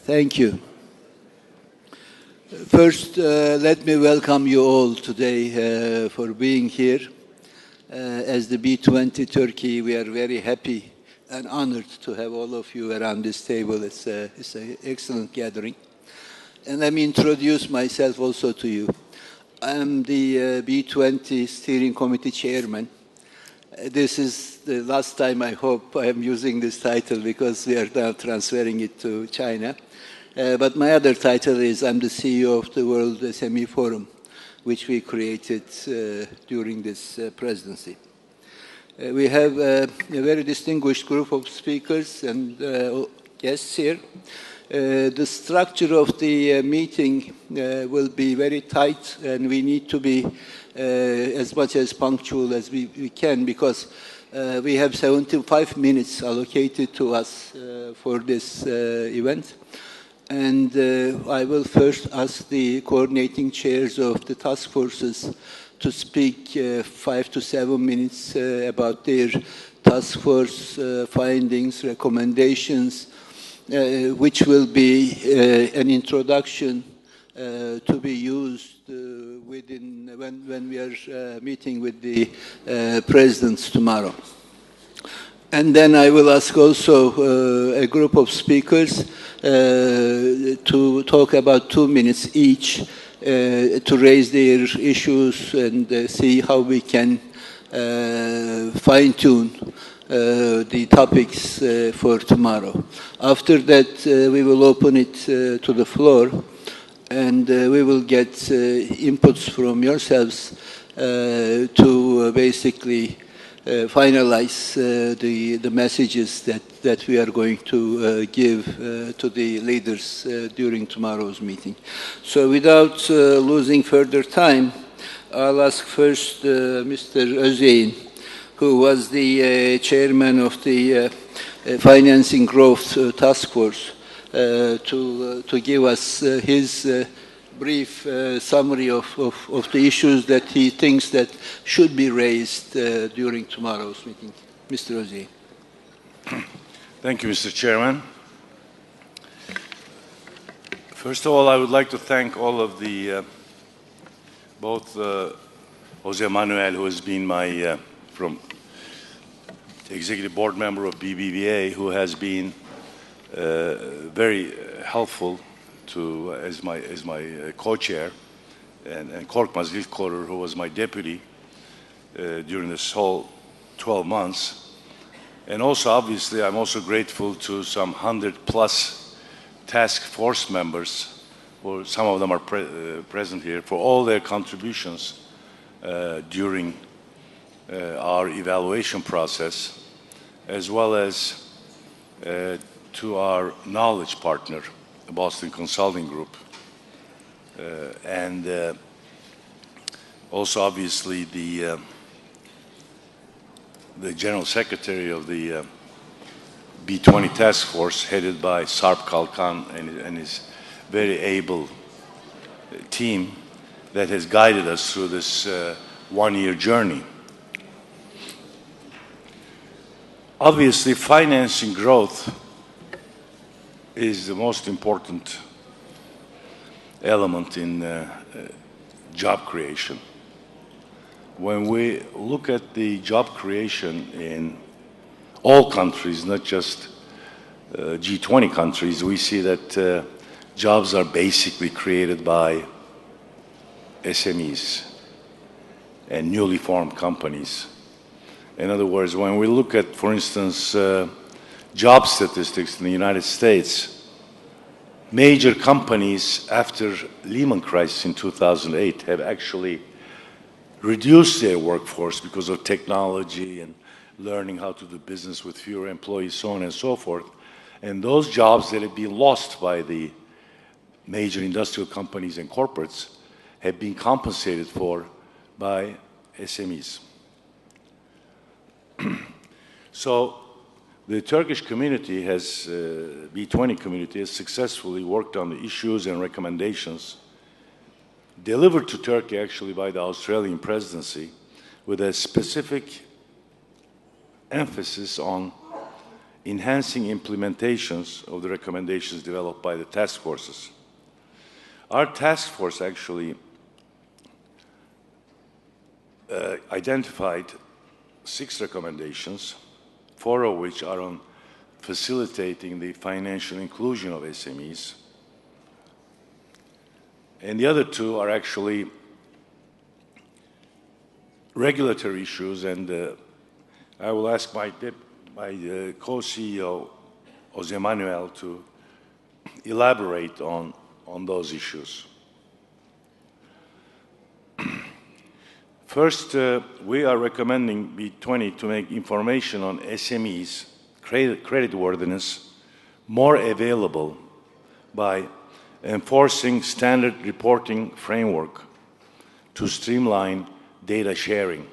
Thank you. First, let me welcome you all today for being here. As the B20 Turkey, we are very happy and honored to have all of you around this table. It's an excellent gathering. And let me introduce myself also to you. I'm the B20 Steering Committee Chairman. This is the last time, I hope, I am using this title because we are now transferring it to China. But my other title is I'm the CEO of the World SME Forum, which we created during this presidency. We have a very distinguished group of speakers and guests here. The structure of the meeting will be very tight, and we need to be as much as punctual as we can, because we have 75 minutes allocated to us for this event. And I will first ask the coordinating chairs of the task forces to speak 5 to 7 minutes about their task force findings, recommendations, which will be an introduction to be used when we are meeting with the presidents tomorrow. And then I will ask also a group of speakers to talk about 2 minutes each to raise their issues and see how we can fine-tune the topics for tomorrow. After that, we will open it to the floor, and we will get inputs from yourselves to basically finalize the messages that we are going to give to the leaders during tomorrow's meeting. So without losing further time, I'll ask first Mr. Özyeğin, who was the chairman of the Financing Growth Task Force, to give us his brief summary of the issues that he thinks that should be raised during tomorrow's meeting. Mr. Özyeğin. Thank you, Mr. Chairman. First of all, I would like to thank all of the, both Jose Manuel, who has been my from the executive board member of BBVA, who has been very helpful to as my co-chair, and Korkmaz Dilkorer, who was my deputy during this whole 12 months. And also, obviously, I'm also grateful to some 100+ task force members, or some of them are present here, for all their contributions during our evaluation process, as well as to our knowledge partner, the Boston Consulting Group, and also obviously the General Secretary of the B20 Task Force, headed by Sarp Kalkan and his very able team that has guided us through this one-year journey. Obviously, financing growth is the most important element in job creation. When we look at the job creation in all countries, not just G20 countries, we see that jobs are basically created by SMEs and newly formed companies. In other words, when we look at, for instance, job statistics in the United States, major companies after Lehman crisis in 2008 have actually reduced their workforce because of technology and learning how to do business with fewer employees, so on and so forth. And those jobs that have been lost by the major industrial companies and corporates have been compensated for by SMEs. So the Turkish community has, B20 community has successfully worked on the issues and recommendations delivered to Turkey actually by the Australian presidency, with a specific emphasis on enhancing implementations of the recommendations developed by the task forces. Our task force actually identified 6 recommendations, 4 of which are on facilitating the financial inclusion of SMEs, and the other 2 are actually regulatory issues, and I will ask my co-CEO, Jose Manuel, to elaborate on those issues. First, we are recommending B20 to make information on SMEs, creditworthiness, more available by enforcing standard reporting framework to streamline data sharing,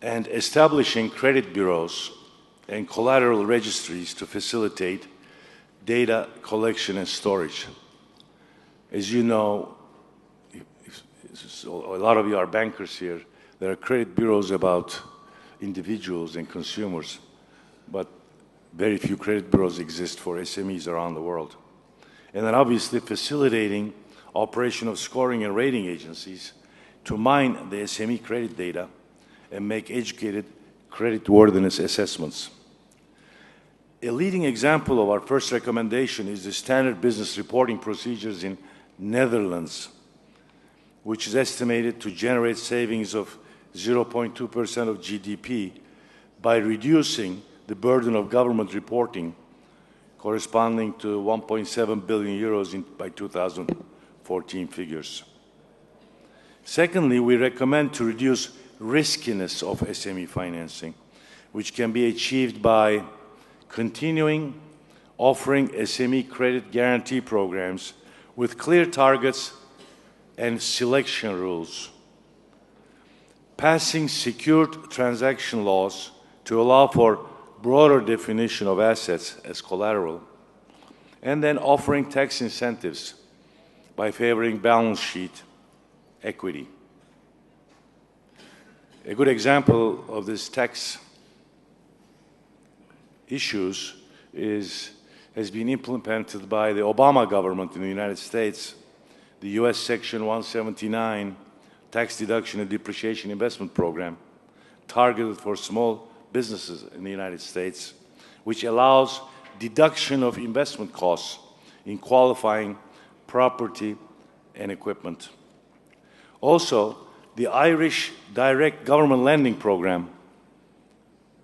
and establishing credit bureaus and collateral registries to facilitate data collection and storage. As you know, a lot of you are bankers here. There are credit bureaus about individuals and consumers, but very few credit bureaus exist for SMEs around the world. And then obviously facilitating operation of scoring and rating agencies to mine the SME credit data and make educated creditworthiness assessments. A leading example of our first recommendation is the standard business reporting procedures in Netherlands, which is estimated to generate savings of 0.2% of GDP by reducing the burden of government reporting, corresponding to 1.7 billion euros by 2014 figures. Secondly, we recommend to reduce riskiness of SME financing, which can be achieved by continuing offering SME credit guarantee programs with clear targets and selection rules, passing secured transaction laws to allow for broader definition of assets as collateral, and then offering tax incentives by favoring balance sheet equity. A good example of this tax issues has been implemented by the Obama government in the United States. The U.S. Section 179 Tax Deduction and Depreciation Investment Program, targeted for small businesses in the United States, which allows deduction of investment costs in qualifying property and equipment. Also, the Irish Direct Government Lending Program,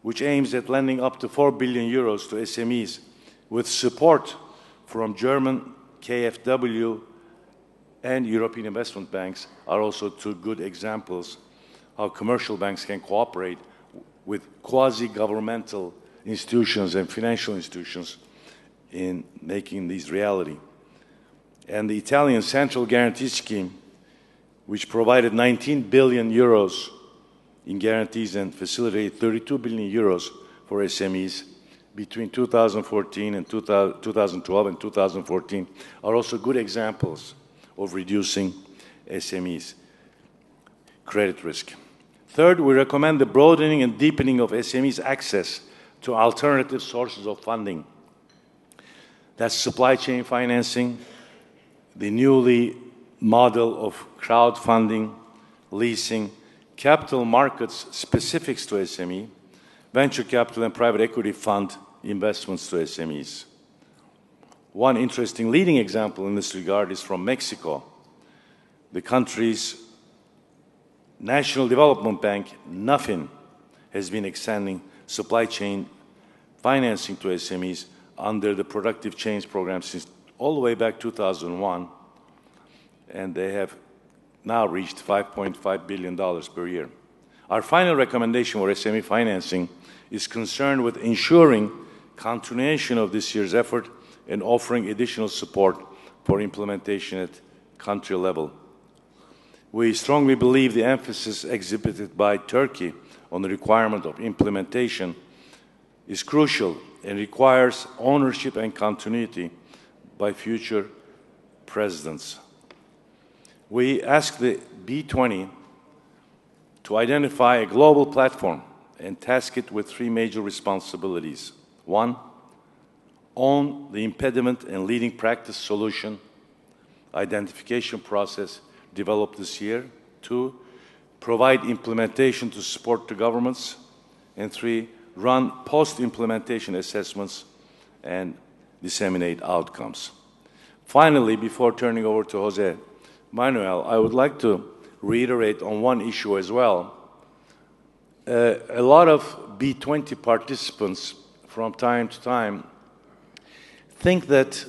which aims at lending up to 4 billion euros to SMEs with support from German KfW and European investment banks, are also 2 good examples how commercial banks can cooperate with quasi-governmental institutions and financial institutions in making these reality. And the Italian Central Guarantee Scheme, which provided 19 billion euros in guarantees and facilitated 32 billion euros for SMEs between 2014 and 2012 and 2014, are also good examples of reducing SMEs' credit risk. Third, we recommend the broadening and deepening of SMEs' access to alternative sources of funding. That's supply chain financing, the newly model of crowdfunding, leasing, capital markets specifics to SME, venture capital and private equity fund investments to SMEs. One interesting leading example in this regard is from Mexico. The country's National Development Bank, NAFIN, has been extending supply chain financing to SMEs under the Productive Change Program since all the way back 2001, and they have now reached $5.5 billion per year. Our final recommendation for SME financing is concerned with ensuring continuation of this year's effort and offering additional support for implementation at country level. We strongly believe the emphasis exhibited by Turkey on the requirement of implementation is crucial and requires ownership and continuity by future presidents. We ask the B20 to identify a global platform and task it with three major responsibilities. One, own the impediment and leading practice solution identification process developed this year. Two, provide implementation to support the governments. And three, run post-implementation assessments and disseminate outcomes. Finally, before turning over to Jose Manuel, I would like to reiterate on one issue as well. A lot of B20 participants from time to time think that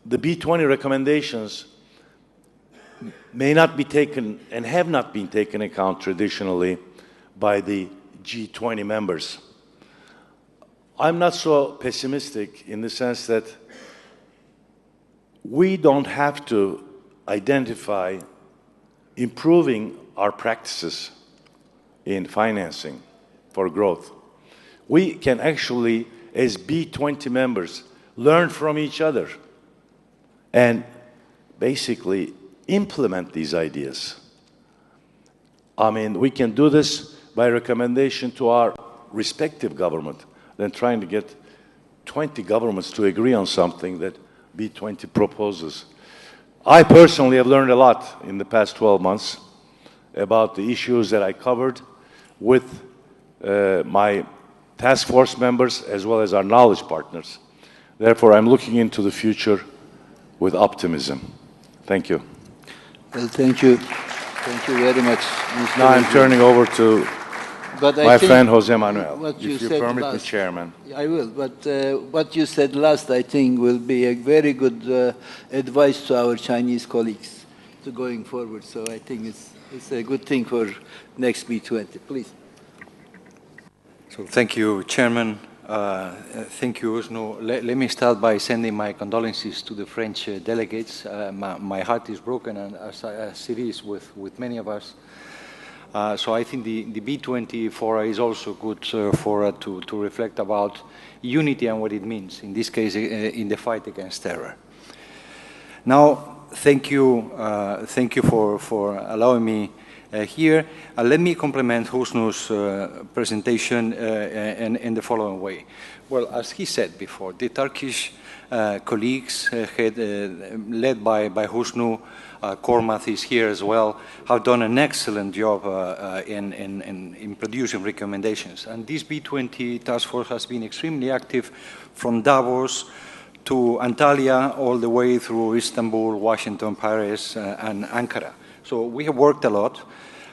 the B20 recommendations may not be taken and have not been taken account traditionally by the G20 members. I'm not so pessimistic in the sense that we don't have to identify improving our practices in financing for growth. We can actually, as B20 members, learn from each other and basically implement these ideas. I mean, we can do this by recommendation to our respective government than trying to get 20 governments to agree on something that B20 proposes. I personally have learned a lot in the past 12 months about the issues that I covered with my task force members as well as our knowledge partners. Therefore, I'm looking into the future with optimism. Thank you. Well, thank you. Thank you very much, Mr. Now I'm turning over to my friend Jose Manuel, if you permit me, Chairman. I will, but what you said last, I think, will be a very good advice to our Chinese colleagues to going forward. So I think it's a good thing for next B20. Please. So thank you, Chairman. Thank you, Usnu. Let me start by sending my condolences to the French delegates. My heart is broken, and as it is with many of us. So I think the B20 fora is also good fora to reflect about unity and what it means, in this case, in the fight against terror. Now, thank you for allowing me here. Let me complement Husnu's presentation in the following way. Well, as he said before, the Turkish colleagues led by Husnu, Kormath is here as well, have done an excellent job in producing recommendations. And this B20 task force has been extremely active from Davos to Antalya all the way through Istanbul, Washington, Paris, and Ankara. So we have worked a lot.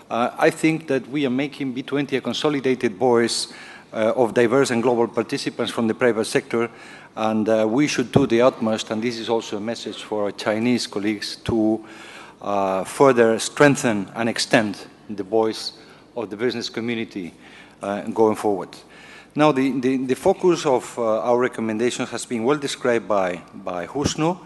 I think that we are making B20 a consolidated voice of diverse and global participants from the private sector, and we should do the utmost, and this is also a message for our Chinese colleagues, to further strengthen and extend the voice of the business community going forward. Now, the focus of our recommendations has been well described by Husnu.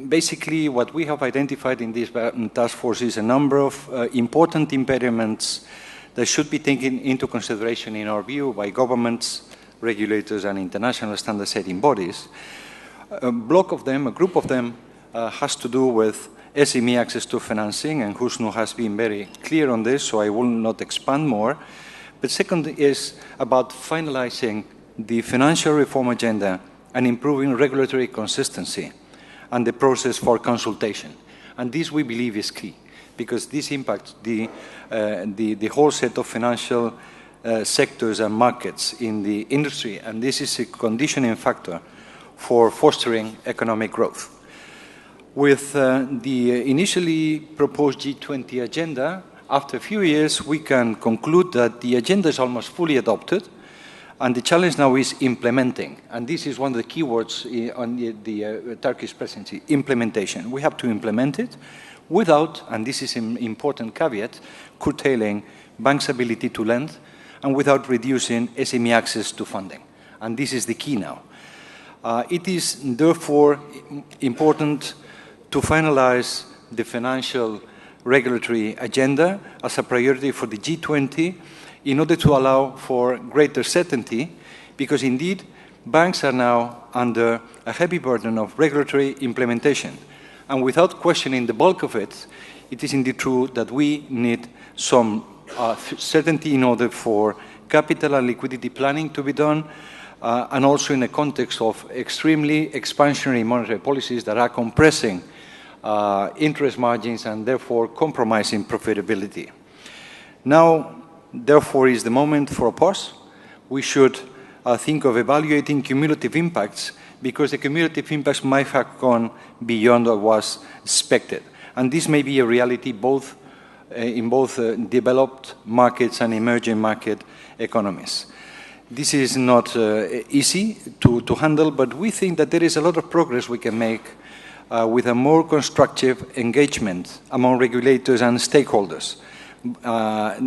Basically, what we have identified in this task force is a number of important impediments that should be taken into consideration, in our view, by governments, regulators, and international standard-setting bodies. A group of them, has to do with SME access to financing, and Husnu has been very clear on this, so I will not expand more. But second is about finalizing the financial reform agenda and improving regulatory consistency and the process for consultation. And this, we believe, is key, because this impacts the whole set of financial sectors and markets in the industry, and this is a conditioning factor for fostering economic growth. With the initially proposed G20 agenda, after a few years, we can conclude that the agenda is almost fully adopted, and the challenge now is implementing. And this is one of the key words on the Turkish presidency, implementation. We have to implement it without, and this is an important caveat, curtailing banks' ability to lend, and without reducing SME access to funding. And this is the key now. It is therefore important to finalize the financial regulatory agenda as a priority for the G20 in order to allow for greater certainty, because indeed banks are now under a heavy burden of regulatory implementation. And without questioning the bulk of it, it is indeed true that we need some certainty in order for capital and liquidity planning to be done, and also in the context of extremely expansionary monetary policies that are compressing interest margins and therefore compromising profitability. Now, therefore, is the moment for a pause. We should think of evaluating cumulative impacts, because the cumulative impacts might have gone beyond what was expected. And this may be a reality in both developed markets and emerging market economies. This is not easy to handle, but we think that there is a lot of progress we can make with a more constructive engagement among regulators and stakeholders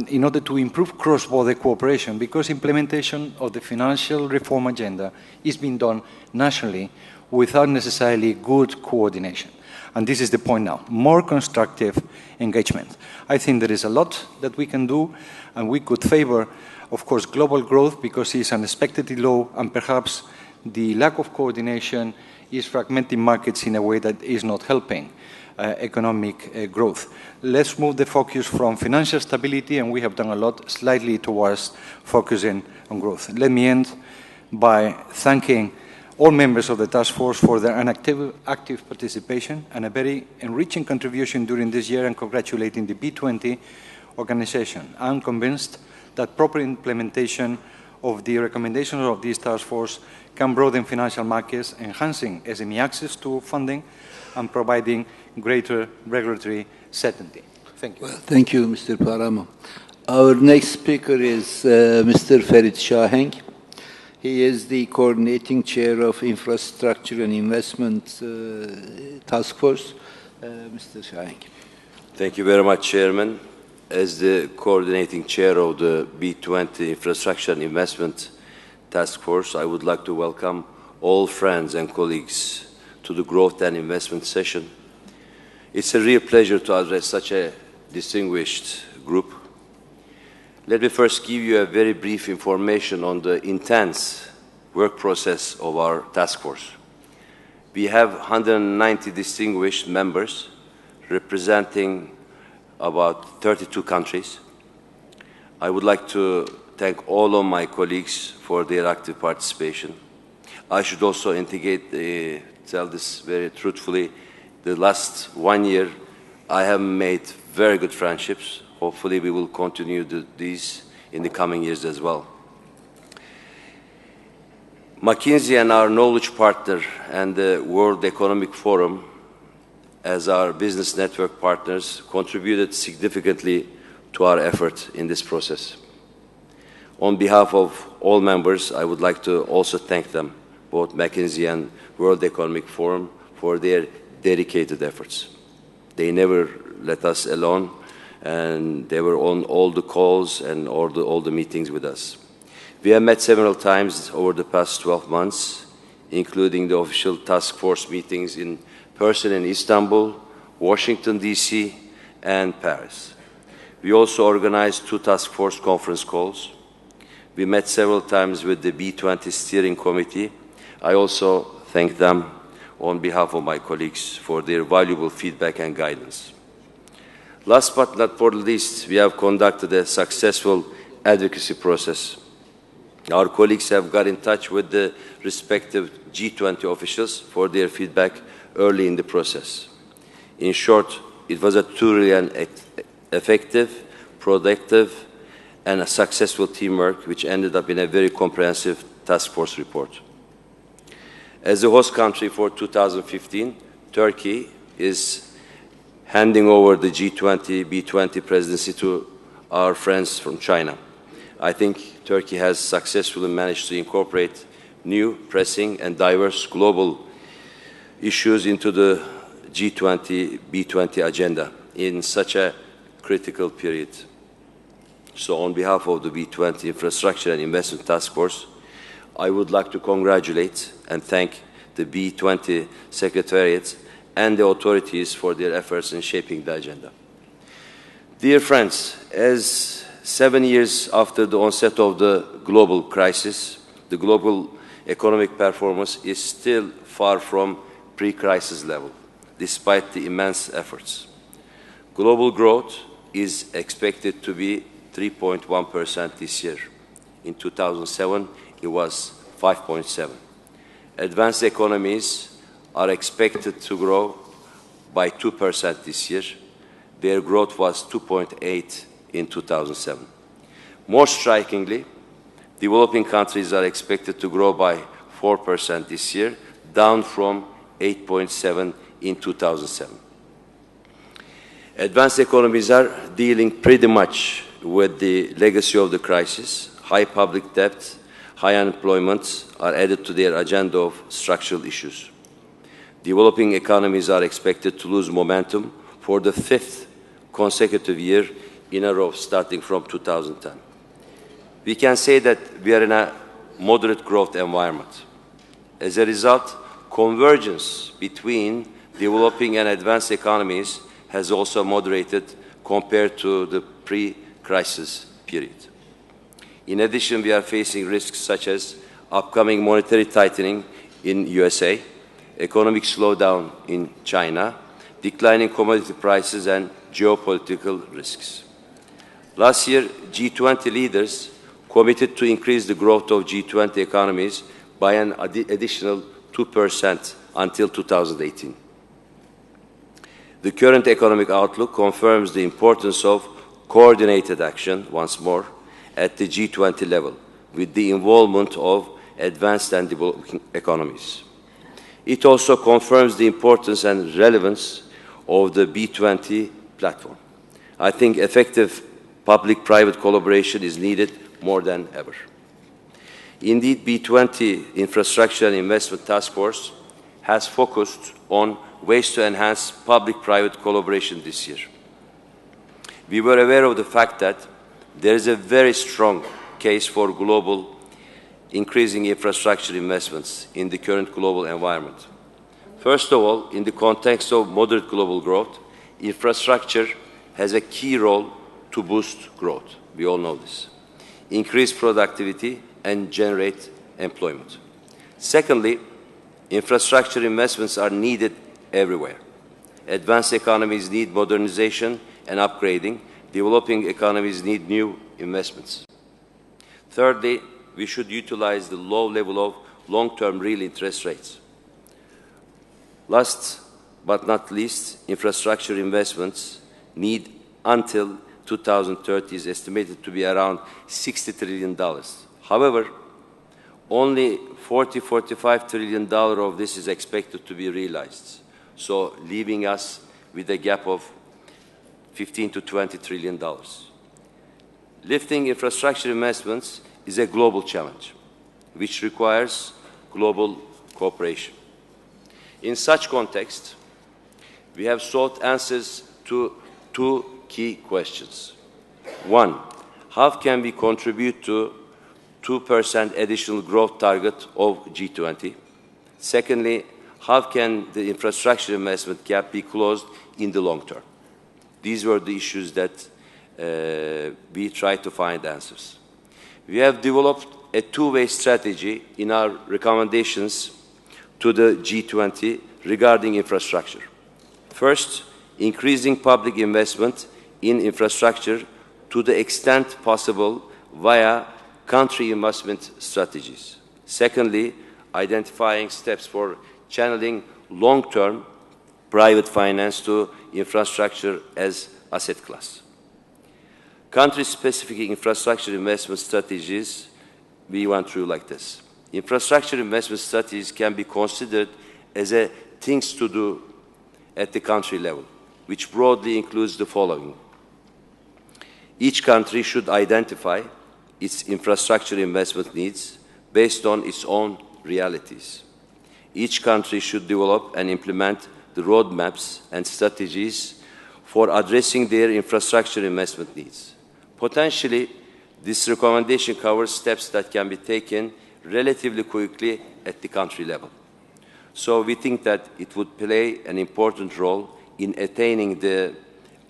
in order to improve cross-border cooperation, because implementation of the financial reform agenda is being done nationally without necessarily good coordination. And this is the point now, more constructive engagement. I think there is a lot that we can do, and we could favor, of course, global growth, because it's unexpectedly low, and perhaps the lack of coordination is fragmenting markets in a way that is not helping economic growth. Let's move the focus from financial stability, and we have done a lot, slightly towards focusing on growth. Let me end by thanking all members of the task force for their active participation and a very enriching contribution during this year, and congratulating the B20 organization. I'm convinced that proper implementation of the recommendations of this task force can broaden financial markets, enhancing SME access to funding and providing greater regulatory certainty. Thank you. Well, thank you, Mr. Paramo. Our next speaker is Mr. Ferit Şahenk. He is the coordinating chair of Infrastructure and Investment Task Force. Mr. Şahenk. Thank you very much, Chairman. As the coordinating chair of the B20 Infrastructure and Investment Task Force, I would like to welcome all friends and colleagues to the Growth and Investment session. It's a real pleasure to address such a distinguished group. Let me first give you a very brief information on the intense work process of our task force. We have 190 distinguished members representing about 32 countries. I would like to thank all of my colleagues for their active participation. I should also tell this very truthfully. The last 1 year, I have made very good friendships. Hopefully, we will continue these in the coming years as well. McKinsey and our knowledge partner and the World Economic Forum, as our business network partners, contributed significantly to our effort in this process. On behalf of all members, I would like to also thank them, both McKinsey and World Economic Forum, for their dedicated efforts. They never let us alone, and they were on all the calls and all the meetings with us. We have met several times over the past 12 months, including the official task force meetings in person in Istanbul, Washington, D.C., and Paris. We also organized 2 task force conference calls. We met several times with the B20 steering committee. I also thank them on behalf of my colleagues for their valuable feedback and guidance. Last but not for the least, we have conducted a successful advocacy process. Our colleagues have got in touch with the respective G20 officials for their feedback early in the process. In short, it was a truly an effective, productive, and a successful teamwork, which ended up in a very comprehensive task force report. As the host country for 2015, Turkey is handing over the G20, B20 presidency to our friends from China. I think Turkey has successfully managed to incorporate new, pressing, and diverse global issues into the G20, B20 agenda in such a critical period. So on behalf of the B20 Infrastructure and Investment Task Force, I would like to congratulate and thank the B20 Secretariat and the authorities for their efforts in shaping the agenda. Dear friends, as 7 years after the onset of the global crisis, the global economic performance is still far from pre-crisis level, despite the immense efforts. Global growth is expected to be 3.1% this year. In 2007, it was 5.7%. Advanced economies are expected to grow by 2% this year. Their growth was 2.8% in 2007. More strikingly, developing countries are expected to grow by 4% this year, down from 8.7% in 2007. Advanced economies are dealing pretty much with the legacy of the crisis. High public debt, high unemployment are added to their agenda of structural issues. Developing economies are expected to lose momentum for the 5th consecutive year in a row, starting from 2010. We can say that we are in a moderate growth environment. As a result, convergence between developing and advanced economies has also moderated compared to the pre-crisis period. In addition, we are facing risks such as upcoming monetary tightening in USA, economic slowdown in China, declining commodity prices, and geopolitical risks. Last year, G20 leaders committed to increase the growth of G20 economies by an additional 2% until 2018. The current economic outlook confirms the importance of coordinated action once more at the G20 level, with the involvement of advanced and developing economies. It also confirms the importance and relevance of the B20 platform. I think effective public-private collaboration is needed more than ever. Indeed, B20 Infrastructure and Investment Task Force has focused on ways to enhance public-private collaboration this year. We were aware of the fact that there is a very strong case for global increasing infrastructure investments in the current global environment. First of all, in the context of moderate global growth, infrastructure has a key role to boost growth. We all know this. Increase productivity and generate employment. Secondly, infrastructure investments are needed everywhere. Advanced economies need modernization and upgrading. Developing economies need new investments. Thirdly, we should utilize the low level of long-term real interest rates. Last but not least, infrastructure investments need until 2030 is estimated to be around $60 trillion. However, only $45 trillion of this is expected to be realized, so leaving us with a gap of $15 to $20 trillion. Lifting infrastructure investments is a global challenge, which requires global cooperation. In such context, we have sought answers to two key questions. One, how can we contribute to 2% additional growth target of G20? Secondly, how can the infrastructure investment gap be closed in the long term? These were the issues that we tried to find answers. We have developed a two-way strategy in our recommendations to the G20 regarding infrastructure. First, increasing public investment in infrastructure to the extent possible via country investment strategies. Secondly, identifying steps for channeling long-term private finance to infrastructure as asset class. Country-specific infrastructure investment strategies we went through like this. Infrastructure investment strategies can be considered as a things to do at the country level, which broadly includes the following. Each country should identify its infrastructure investment needs based on its own realities. Each country should develop and implement the roadmaps and strategies for addressing their infrastructure investment needs. Potentially, this recommendation covers steps that can be taken relatively quickly at the country level. So we think that it would play an important role in attaining the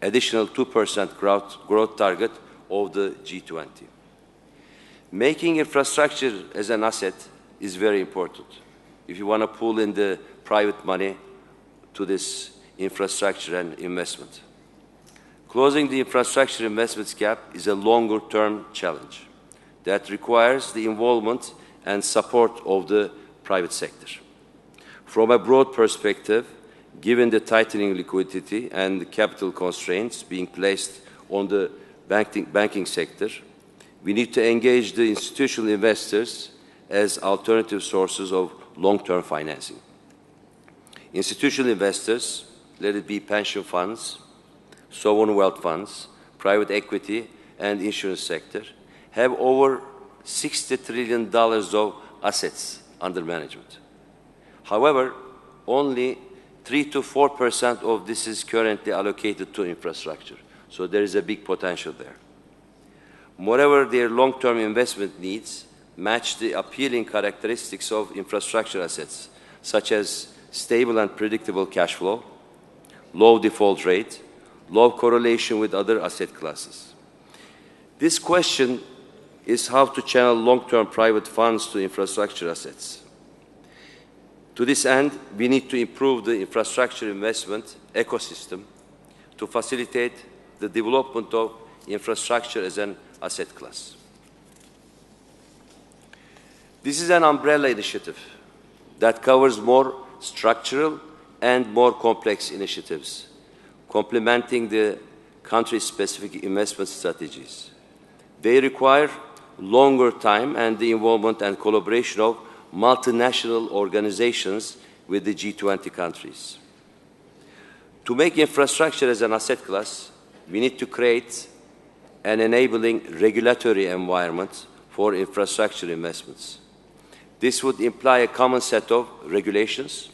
additional 2% growth target of the G20. Making infrastructure as an asset is very important if you want to pull in the private money to this infrastructure and investment. Closing the infrastructure investments gap is a longer-term challenge that requires the involvement and support of the private sector. From a broad perspective, given the tightening liquidity and the capital constraints being placed on the banking sector, we need to engage the institutional investors as alternative sources of long-term financing. Institutional investors, let it be pension funds, sovereign wealth funds, private equity, and insurance sector, have over $60 trillion of assets under management. However, only 3 to 4% of this is currently allocated to infrastructure. So there is a big potential there. Moreover, their long-term investment needs match the appealing characteristics of infrastructure assets, such as stable and predictable cash flow, low default rate, low correlation with other asset classes. This question is how to channel long-term private funds to infrastructure assets. To this end, we need to improve the infrastructure investment ecosystem to facilitate the development of infrastructure as an asset class. This is an umbrella initiative that covers more structural and more complex initiatives, complementing the country-specific investment strategies. They require longer time and the involvement and collaboration of multinational organizations with the G20 countries. To make infrastructure as an asset class, we need to create an enabling regulatory environment for infrastructure investments. This would imply a common set of regulations,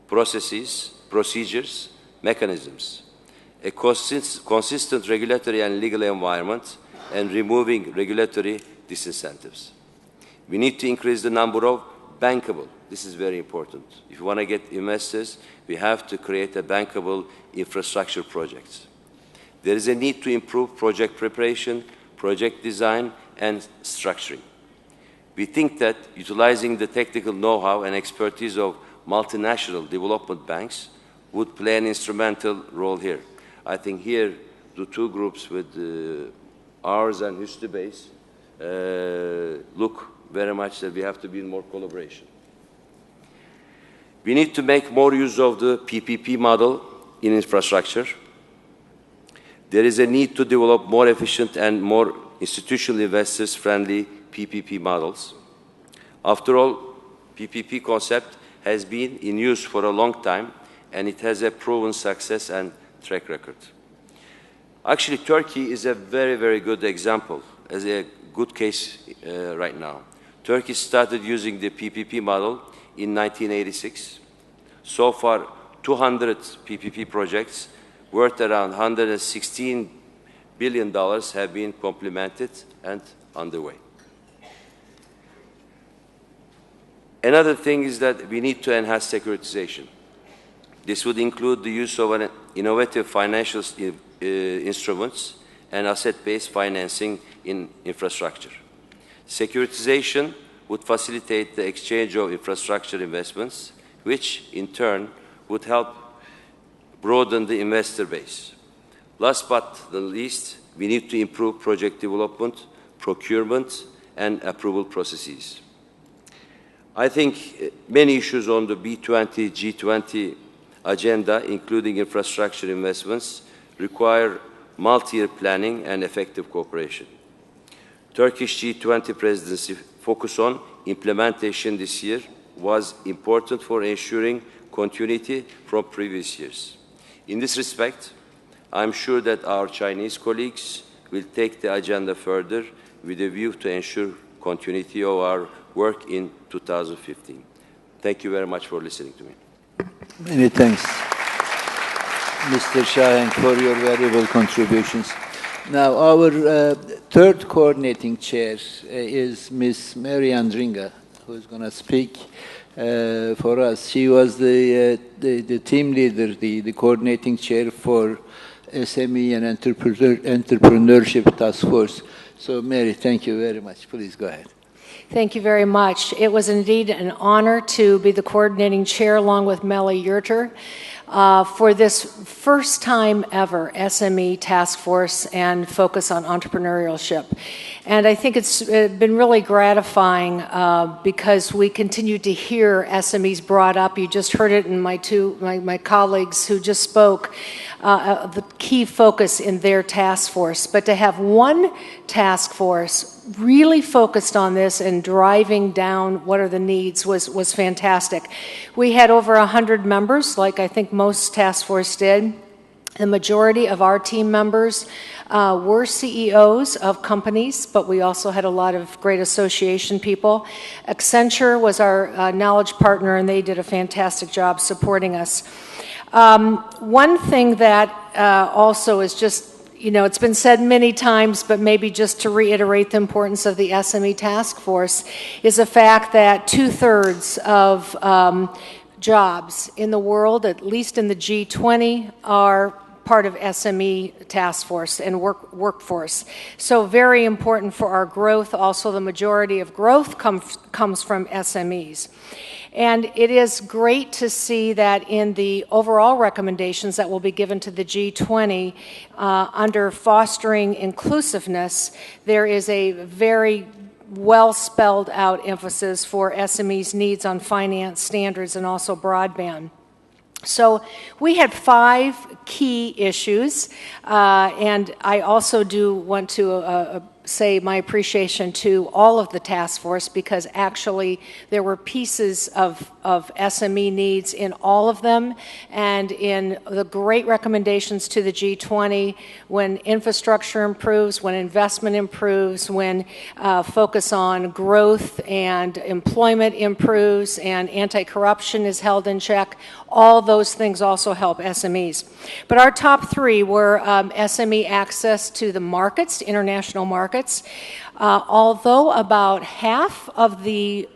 processes, procedures, mechanisms, a consistent regulatory and legal environment, and removing regulatory disincentives. We need to increase the number of bankable. This is very important. If you want to get investors, we have to create a bankable infrastructure projects. There is a need to improve project preparation, project design, and structuring. We think that utilizing the technical know-how and expertise of multinational development banks would play an instrumental role here. I think here the two groups with ours and Hüsnü Bey's look very much that we have to be in more collaboration. We need to make more use of the PPP model in infrastructure. There is a need to develop more efficient and more institutional investors-friendly PPP models. After all, PPP concept has been in use for a long time, and it has a proven success and track record. Actually, Turkey is a very, very good example, as a good case right now. Turkey started using the PPP model in 1986. So far, 200 PPP projects worth around $116 billion have been complemented and underway. Another thing is that we need to enhance securitization. This would include the use of an innovative financial instruments and asset-based financing in infrastructure. Securitization would facilitate the exchange of infrastructure investments, which in turn would help broaden the investor base. Last but not least, we need to improve project development, procurement, and approval processes. I think many issues on the B20, G20 agenda, including infrastructure investments, require multi-year planning and effective cooperation. Turkish G20 presidency focus on implementation this year was important for ensuring continuity from previous years. In this respect, I'm sure that our Chinese colleagues will take the agenda further with a view to ensure continuity of our work in 2015. Thank you very much for listening to me. Many thanks, Mr. Şahenk, for your valuable contributions. Now, our third coordinating chair is Ms. Marian Dringa, who is going to speak for us. She was the team leader, the coordinating chair for SME and Entrepreneurship Task Force. So, Mary, thank you very much. Please go ahead. Thank you very much. It was indeed an honor to be the coordinating chair along with Melly Yurter. for this first time ever SME task force and focus on entrepreneurship. And I think it's been really gratifying because we continue to hear SMEs brought up. You just heard it in my colleagues who just spoke, the key focus in their task force. But to have one task force really focused on this and driving down what are the needs was fantastic. We had over 100 members, like I think most task force did. The majority of our team members were CEOs of companies, but we also had a lot of great association people. Accenture was our knowledge partner, and they did a fantastic job supporting us. One thing that also is just, it's been said many times, but maybe just to reiterate the importance of the SME task force, is the fact that 2/3 of jobs in the world, at least in the G20, are part of SME task force and workforce. So very important for our growth. Also, the majority of growth comes from SMEs. And it is great to see that in the overall recommendations that will be given to the G20 under fostering inclusiveness, there is a very well spelled out emphasis for SMEs' needs on finance standards and also broadband. So we had 5 key issues, and I also do want to say my appreciation to all of the task force, because actually there were pieces of SME needs in all of them, and in the great recommendations to the G20, when infrastructure improves, when investment improves, when focus on growth and employment improves, and anti-corruption is held in check, all those things also help SMEs. But our top 3 were SME access to the markets, to international markets. Although about half of the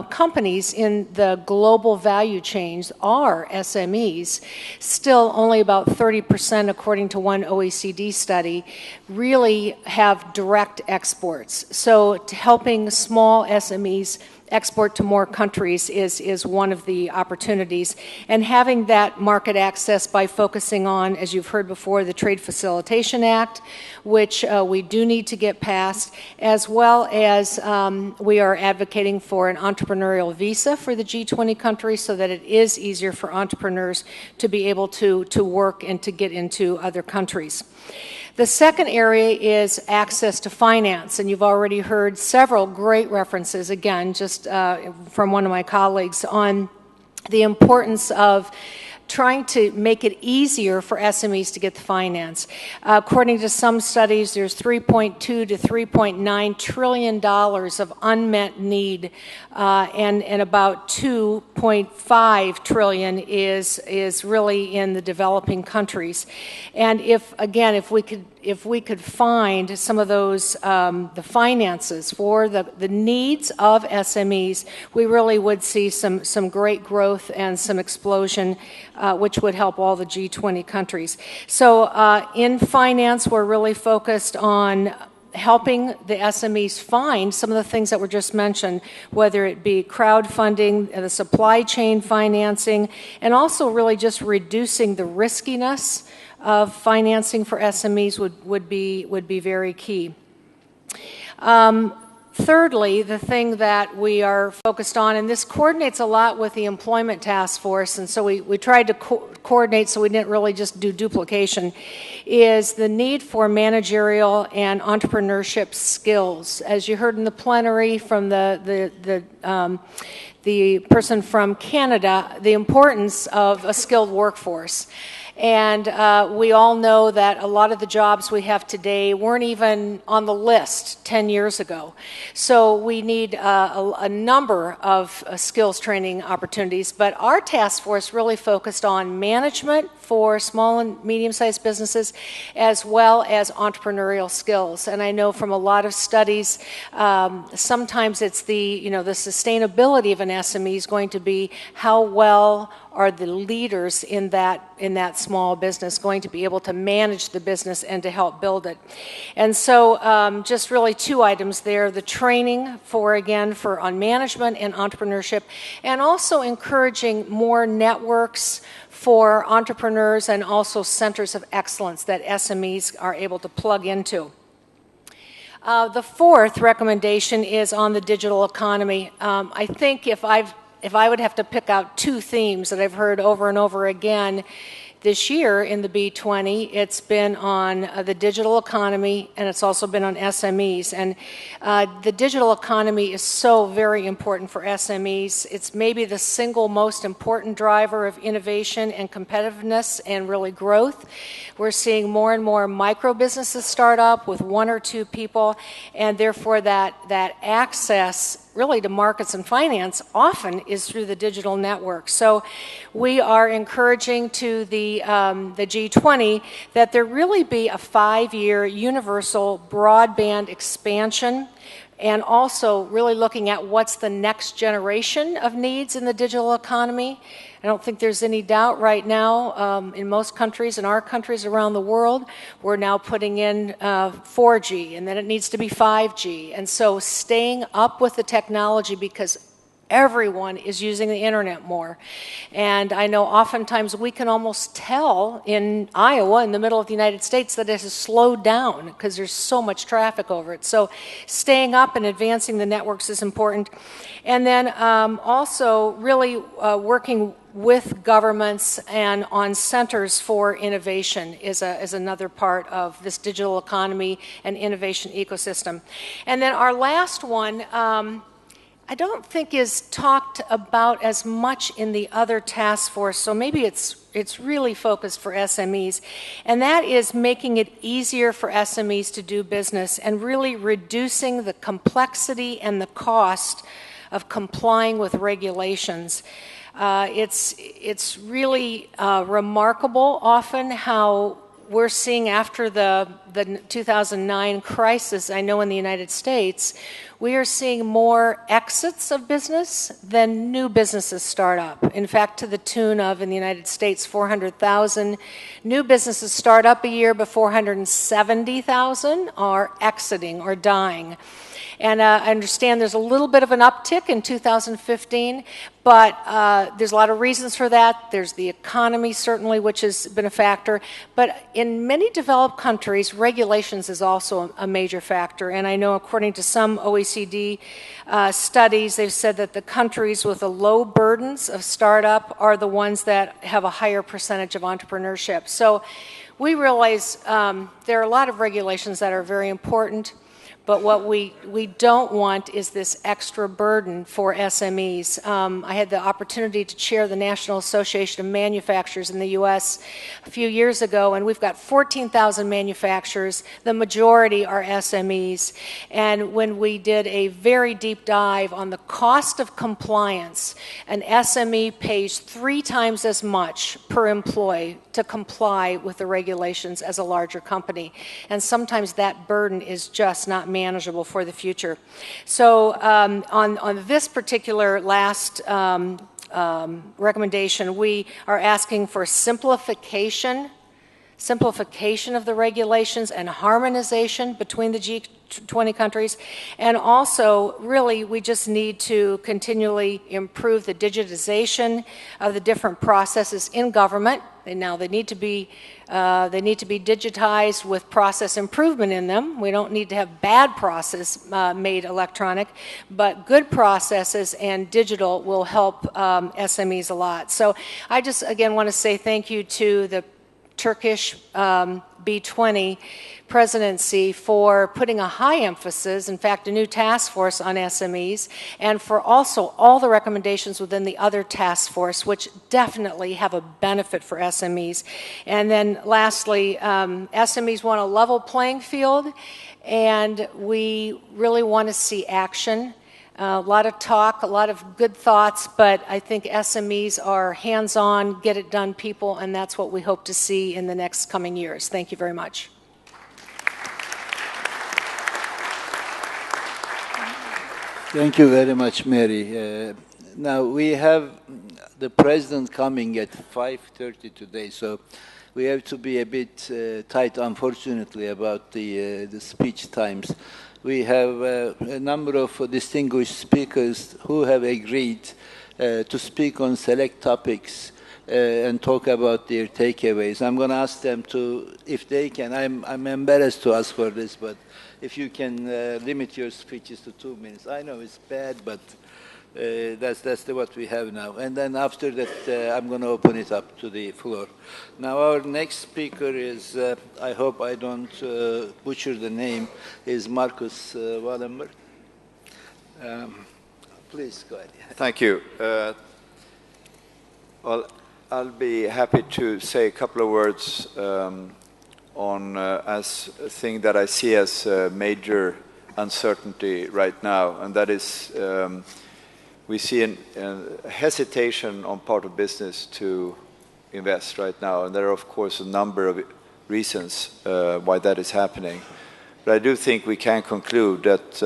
companies in the global value chains are SMEs, still only about 30%, according to one OECD study, really have direct exports. So helping small SMEs export to more countries is one of the opportunities. And having that market access by focusing on, as you've heard before, the Trade Facilitation Act, which we do need to get passed, as well as we are advocating for an entrepreneurial visa for the G20 countries so that it is easier for entrepreneurs to be able to work and to get into other countries. The second area is access to finance, and you've already heard several great references, again, just from one of my colleagues, on the importance of trying to make it easier for SMEs to get the finance. According to some studies, there's $3.2 to $3.9 trillion of unmet need, and about $2.5 trillion is really in the developing countries. And if we could find some of those the finances for the needs of SMEs, we really would see some great growth and some explosion, which would help all the G20 countries. So in finance, we're really focused on helping the SMEs find some of the things that were just mentioned, whether it be crowdfunding, the supply chain financing, and also really just reducing the riskiness of financing for SMEs would be very key. Thirdly, the thing that we are focused on, and this coordinates a lot with the employment task force, and so we tried to coordinate so we didn't really just do duplication, is the need for managerial and entrepreneurship skills. As you heard in the plenary from the person from Canada, the importance of a skilled workforce. And we all know that a lot of the jobs we have today weren't even on the list 10 years ago. So we need a number of skills training opportunities. But our task force really focused on management for small and medium-sized businesses, as well as entrepreneurial skills. And I know from a lot of studies, sometimes it's the sustainability of an SME is going to be how well are the leaders in that small business going to be able to manage the business and to help build it. And so just really two items there, the training on management and entrepreneurship, and also encouraging more networks for entrepreneurs and also centers of excellence that SMEs are able to plug into. The fourth recommendation is on the digital economy. I think if I would have to pick out two themes that I've heard over and over again this year in the B20, it's been on the digital economy, and it's also been on SMEs. And the digital economy is so very important for SMEs. It's maybe the single most important driver of innovation and competitiveness and really growth. We're seeing more and more micro businesses start up with one or two people, and therefore that access really to markets and finance often is through the digital network. So we are encouraging to the G20 that there really be a 5-year universal broadband expansion, and also really looking at what's the next generation of needs in the digital economy. I don't think there's any doubt right now in most countries, in our countries around the world, we're now putting in 4G, and then it needs to be 5G. And so staying up with the technology, because everyone is using the internet more. And I know oftentimes we can almost tell in Iowa, in the middle of the United States, that it has slowed down because there's so much traffic over it. So staying up and advancing the networks is important. And then also really working with governments and on centers for innovation is another part of this digital economy and innovation ecosystem. And then our last one, I don't think is talked about as much in the other task force, so maybe it's really focused for SMEs, and that is making it easier for SMEs to do business and really reducing the complexity and the cost of complying with regulations. It's really remarkable often how we're seeing after the 2009 crisis, I know in the United States, we are seeing more exits of business than new businesses start up. In fact, to the tune of, in the United States, 400,000 new businesses start up a year, but 470,000 are exiting or dying. And I understand there's a little bit of an uptick in 2015, but there's a lot of reasons for that. There's the economy, certainly, which has been a factor. But in many developed countries, regulations is also a major factor. And I know according to some OECD studies, they've said that the countries with the low burdens of startup are the ones that have a higher percentage of entrepreneurship. So we realize there are a lot of regulations that are very important. But what we don't want is this extra burden for SMEs. I had the opportunity to chair the National Association of Manufacturers in the U.S. a few years ago, and we've got 14,000 manufacturers. The majority are SMEs. And when we did a very deep dive on the cost of compliance, an SME pays 3 times as much per employee to comply with the regulations as a larger company. And sometimes that burden is just not manageable for the future. So on this particular last recommendation, we are asking for simplification of the regulations and harmonization between the G20 countries. And also, really, we just need to continually improve the digitization of the different processes in government. They need to be digitized with process improvement in them. We don't need to have bad process made electronic, but good processes and digital will help SMEs a lot. So I just, again, want to say thank you to the Turkish B20 presidency for putting a high emphasis, in fact, a new task force on SMEs, and for also all the recommendations within the other task force, which definitely have a benefit for SMEs. And then lastly, SMEs want a level playing field, and we really want to see action. A lot of talk, a lot of good thoughts, but I think SMEs are hands-on, get-it-done people, and that's what we hope to see in the next coming years. Thank you very much. Thank you very much, Mary. Now we have the president coming at 5:30 today, so we have to be a bit tight, unfortunately, about the speech times. We have a number of distinguished speakers who have agreed to speak on select topics and talk about their takeaways. I'm going to ask them to, if they can, I'm embarrassed to ask for this, but if you can limit your speeches to 2 minutes. I know it's bad, but that's what we have now. And then after that, I'm going to open it up to the floor. Now, our next speaker is, I hope I don't butcher the name, is Marcus Wallenberg. Please go ahead. Thank you. Well, I'll be happy to say a couple of words on as a thing that I see as a major uncertainty right now, and that is we see a hesitation on part of business to invest right now, and there are, of course, a number of reasons why that is happening. But I do think we can conclude that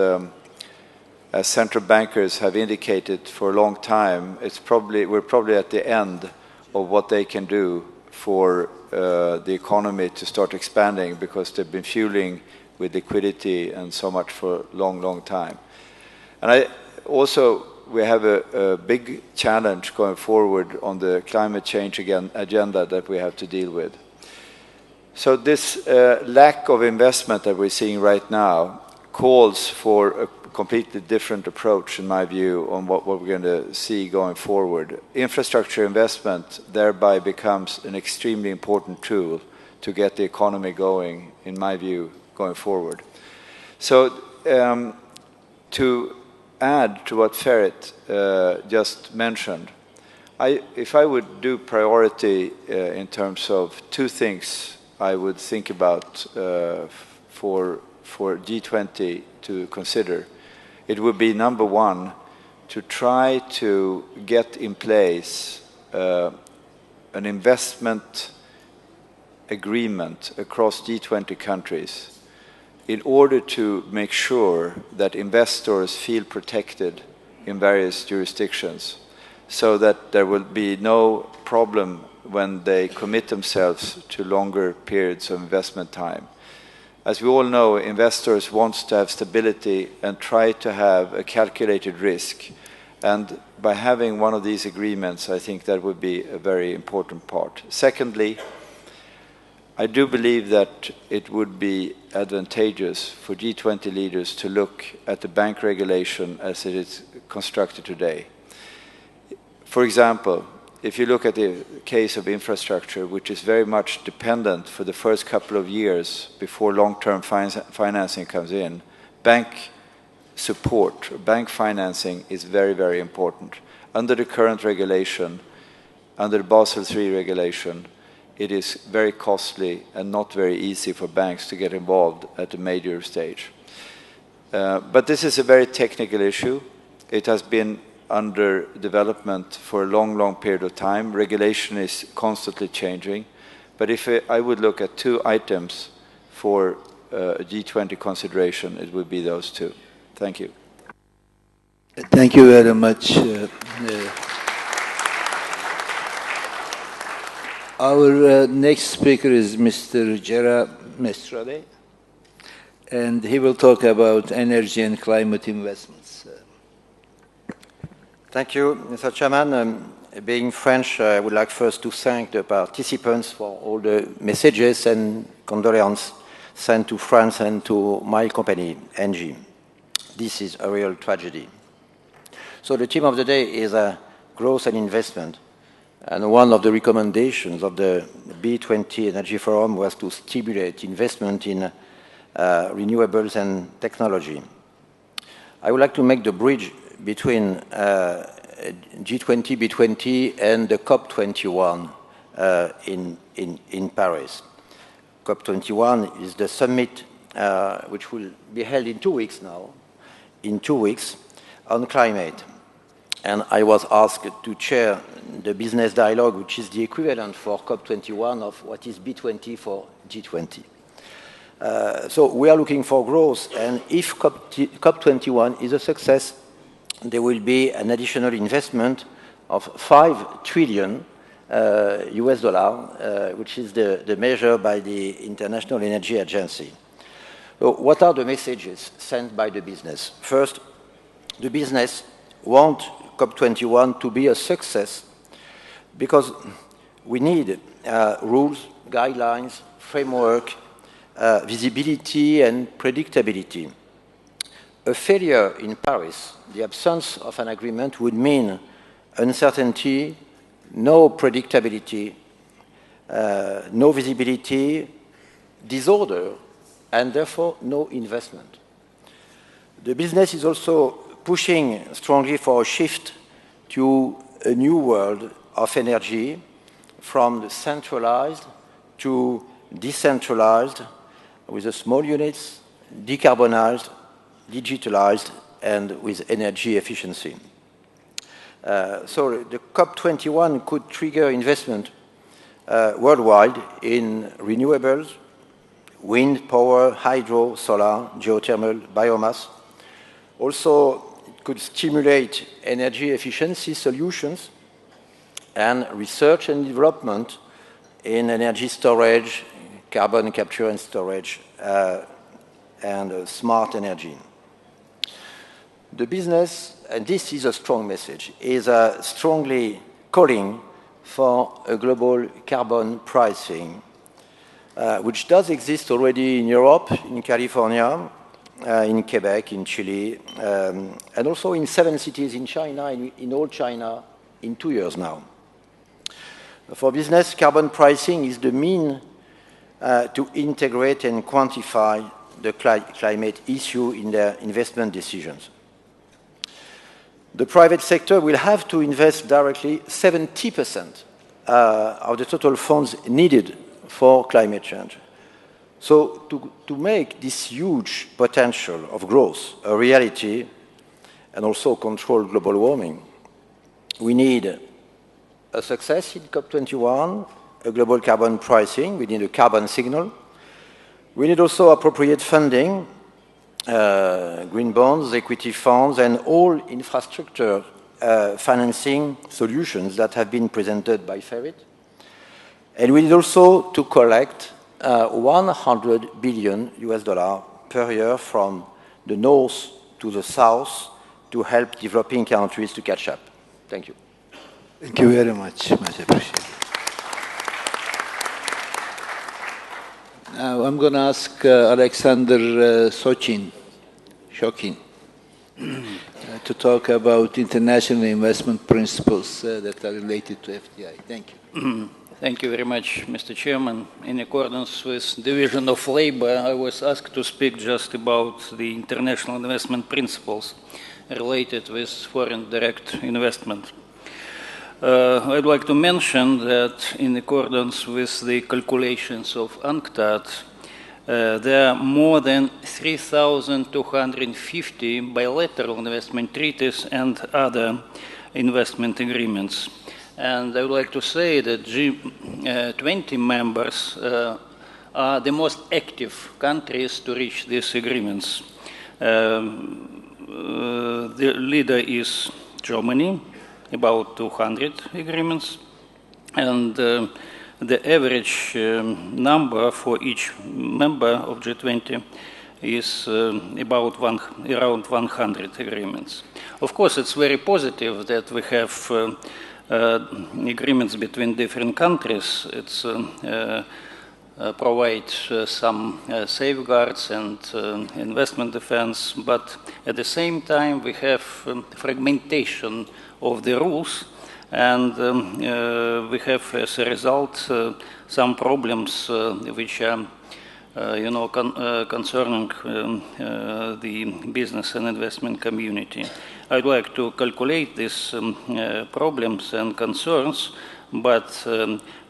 as central bankers have indicated for a long time, we're probably at the end of what they can do for the economy to start expanding, because they've been fueling with liquidity and so much for a long, long time. And we have a big challenge going forward on the climate change agenda that we have to deal with. So this lack of investment that we're seeing right now calls for a completely different approach, in my view, on what we're going to see going forward. Infrastructure investment thereby becomes an extremely important tool to get the economy going, in my view, going forward. So to add to what Ferit just mentioned, if I would do priority in terms of two things I would think about for G20 to consider, it would be, number one, to try to get in place an investment agreement across G20 countries in order to make sure that investors feel protected in various jurisdictions, so that there will be no problem when they commit themselves to longer periods of investment time. As we all know, investors want to have stability and try to have a calculated risk. And by having one of these agreements, I think that would be a very important part. Secondly, I do believe that it would be advantageous for G20 leaders to look at the bank regulation as it is constructed today. For example, if you look at the case of infrastructure, which is very much dependent for the first couple of years before long-term financing comes in, bank support, bank financing is very, very important. Under the current regulation, under the Basel III regulation, it is very costly and not very easy for banks to get involved at a major stage. But this is a very technical issue. It has been under development for a long, long period of time. Regulation is constantly changing. But if I would look at two items for G20 consideration, it would be those two. Thank you. Thank you very much. Our next speaker is Mr. Gerard Mestrale, and he will talk about energy and climate investments. Thank you, Mr. Chairman. Being French, I would like first to thank the participants for all the messages and condolences sent to France and to my company, ENGIE. This is a real tragedy. So the theme of the day is growth and investment. And one of the recommendations of the B20 Energy Forum was to stimulate investment in renewables and technology. I would like to make the bridge between G20, B20, and the COP21 in Paris. COP21 is the summit which will be held in 2 weeks now, on climate. And I was asked to chair the business dialogue, which is the equivalent for COP21 of what is B20 for G20. So we are looking for growth, and if COP21 is a success, there will be an additional investment of 5 trillion US dollar, which is the measure by the International Energy Agency. So what are the messages sent by the business? First, the business wants COP21 to be a success because we need rules, guidelines, framework, visibility and predictability. A failure in Paris, the absence of an agreement, would mean uncertainty, no predictability, no visibility, disorder, and therefore no investment. The business is also pushing strongly for a shift to a new world of energy, from the centralized to decentralized, with the small units, decarbonized, digitalized, and with energy efficiency. So the COP21 could trigger investment worldwide in renewables, wind power, hydro, solar, geothermal, biomass. Also, it could stimulate energy efficiency solutions and research and development in energy storage, carbon capture and storage, and smart energy. The business, and this is a strong message, is strongly calling for a global carbon pricing, which does exist already in Europe, in California, in Quebec, in Chile, and also in 7 cities in China, in all China, in 2 years now. For business, carbon pricing is the mean to integrate and quantify the climate issue in their investment decisions. The private sector will have to invest directly 70% of the total funds needed for climate change. So to make this huge potential of growth a reality and also control global warming, we need a success in COP21, a global carbon pricing, we need a carbon signal. We need also appropriate funding, green bonds, equity funds, and all infrastructure financing solutions that have been presented by Ferrit. And we need also to collect 100 billion US dollars per year from the north to the south to help developing countries to catch up. Thank you. Thank you very much. Much appreciated. Now I'm going to ask Alexander Shokin to talk about international investment principles that are related to FDI. Thank you. Thank you very much, Mr. Chairman. In accordance with Division of Labor, I was asked to speak just about the international investment principles related with foreign direct investment. I'd like to mention that in accordance with the calculations of UNCTAD, there are more than 3,250 bilateral investment treaties and other investment agreements. And I would like to say that G20 members are the most active countries to reach these agreements. The leader is Germany, about 200 agreements, and the average number for each member of G20 is about around 100 agreements. Of course, it's very positive that we have agreements between different countries. It's provide some safeguards and investment defense, but at the same time we have fragmentation of the rules, and we have as a result some problems which are concerning the business and investment community. I'd like to calculate these problems and concerns, but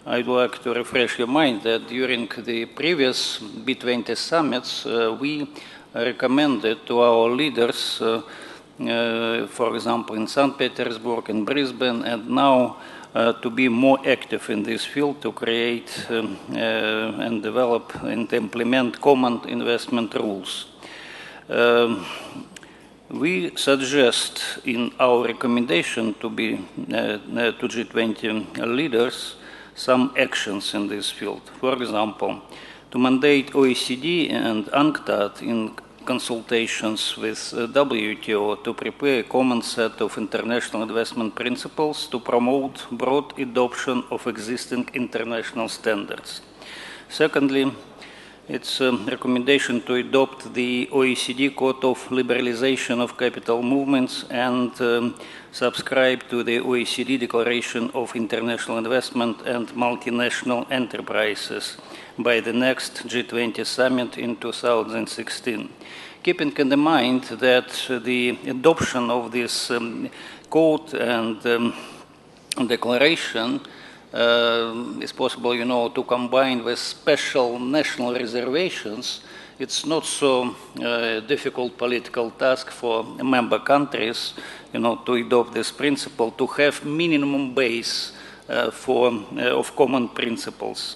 I'd like to refresh your mind that during the previous B20 summits, we recommended to our leaders, for example, in St. Petersburg and Brisbane, and now to be more active in this field, to create and develop and implement common investment rules. We suggest in our recommendation to G20 leaders some actions in this field. For example, to mandate OECD and UNCTAD in consultations with WTO to prepare a common set of international investment principles to promote broad adoption of existing international standards. Secondly, it's a recommendation to adopt the OECD Code of Liberalization of Capital Movements and subscribe to the OECD Declaration of International Investment and Multinational Enterprises by the next G20 summit in 2016. Keeping in mind that the adoption of this code and declaration is possible, to combine with special national reservations. It's not so difficult political task for member countries, to adopt this principle, to have minimum base of common principles.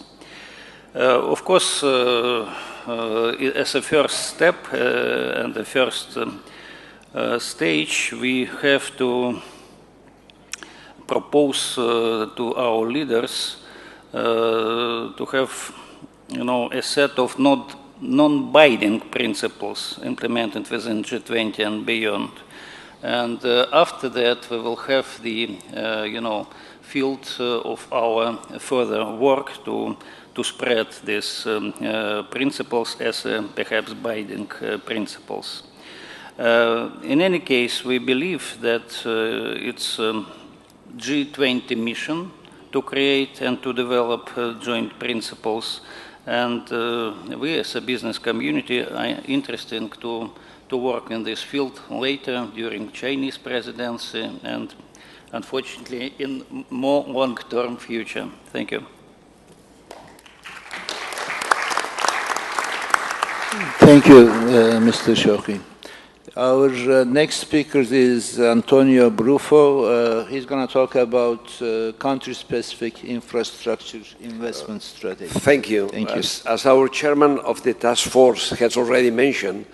Of course, as a first step and the first stage, we have to propose to our leaders to have, a set of non-binding principles implemented within G20 and beyond. And after that, we will have the, field of our further work to spread these principles as perhaps binding principles. In any case, we believe that it's G20 mission to create and to develop joint principles, and we as a business community are interested to work in this field later during Chinese presidency and unfortunately in more long-term future. Thank you. Thank you, Mr. Shouki. Our next speaker is Antonio Brufo. He's going to talk about country-specific infrastructure investment strategy. Thank you. Thank you. As our chairman of the task force has already mentioned,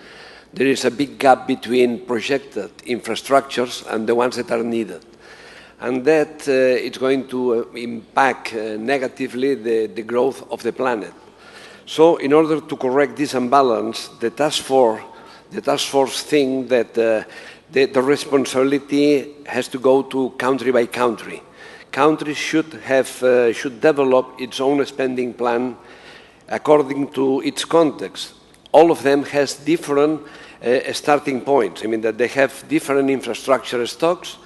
there is a big gap between projected infrastructures and the ones that are needed. And that it's going to impact negatively the growth of the planet. So in order to correct this imbalance, the task force think that the responsibility has to go to country by country. Countries should develop its own spending plan according to its context. All of them has different starting points. I mean that they have different infrastructure stocks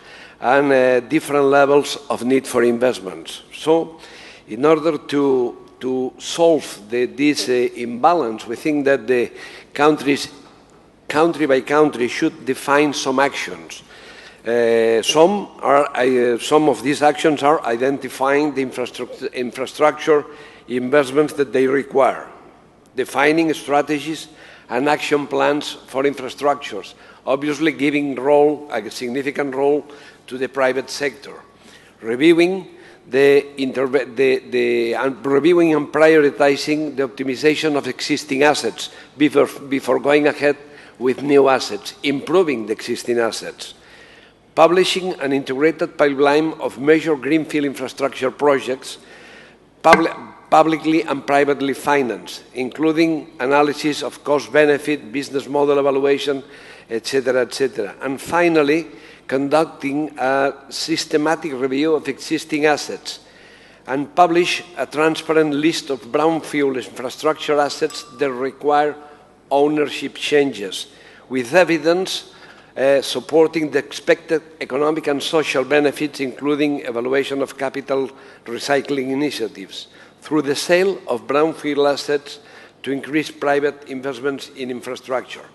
and different levels of need for investments. So in order to solve this imbalance, we think that the countries country by country should define some actions. Some of these actions are identifying the infrastructure investments that they require, defining strategies and action plans for infrastructures, obviously giving a significant role to the private sector, reviewing and prioritizing the optimization of existing assets before going ahead with new assets, improving the existing assets, publishing an integrated pipeline of major greenfield infrastructure projects, publicly and privately financed, including analysis of cost-benefit, business model evaluation, etc., etc. And finally, conducting a systematic review of existing assets and publish a transparent list of brownfield infrastructure assets that require ownership changes, with evidence supporting the expected economic and social benefits, including evaluation of capital recycling initiatives, through the sale of brownfield assets to increase private investments in infrastructure.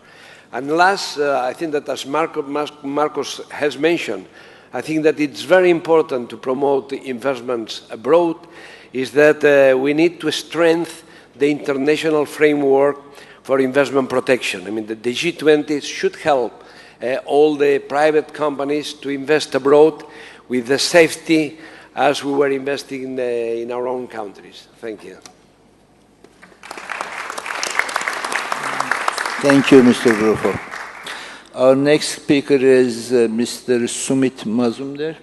And last, I think that as Marcos has mentioned, I think that it's very important to promote the investments abroad, is that we need to strengthen the international framework for investment protection. I mean, the G20 should help all the private companies to invest abroad with the safety as we were investing in our own countries. Thank you. Thank you, Mr. Brufo. Our next speaker is Mr. Sumit Mazumder.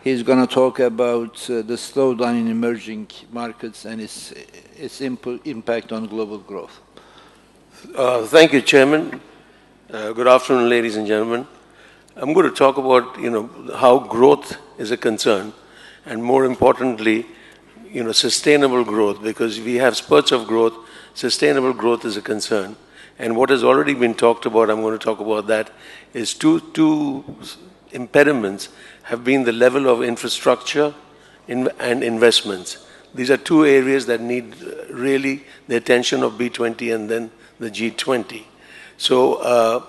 He's going to talk about the slowdown in emerging markets and its impact on global growth. Thank you, Chairman. Good afternoon, ladies and gentlemen. I'm going to talk about, how growth is a concern, and more importantly, sustainable growth, because we have spurts of growth. Sustainable growth is a concern. And what has already been talked about, I'm going to talk about that, is two impediments have been the level of infrastructure and investments. These are two areas that need really the attention of B20 and then the G20. So,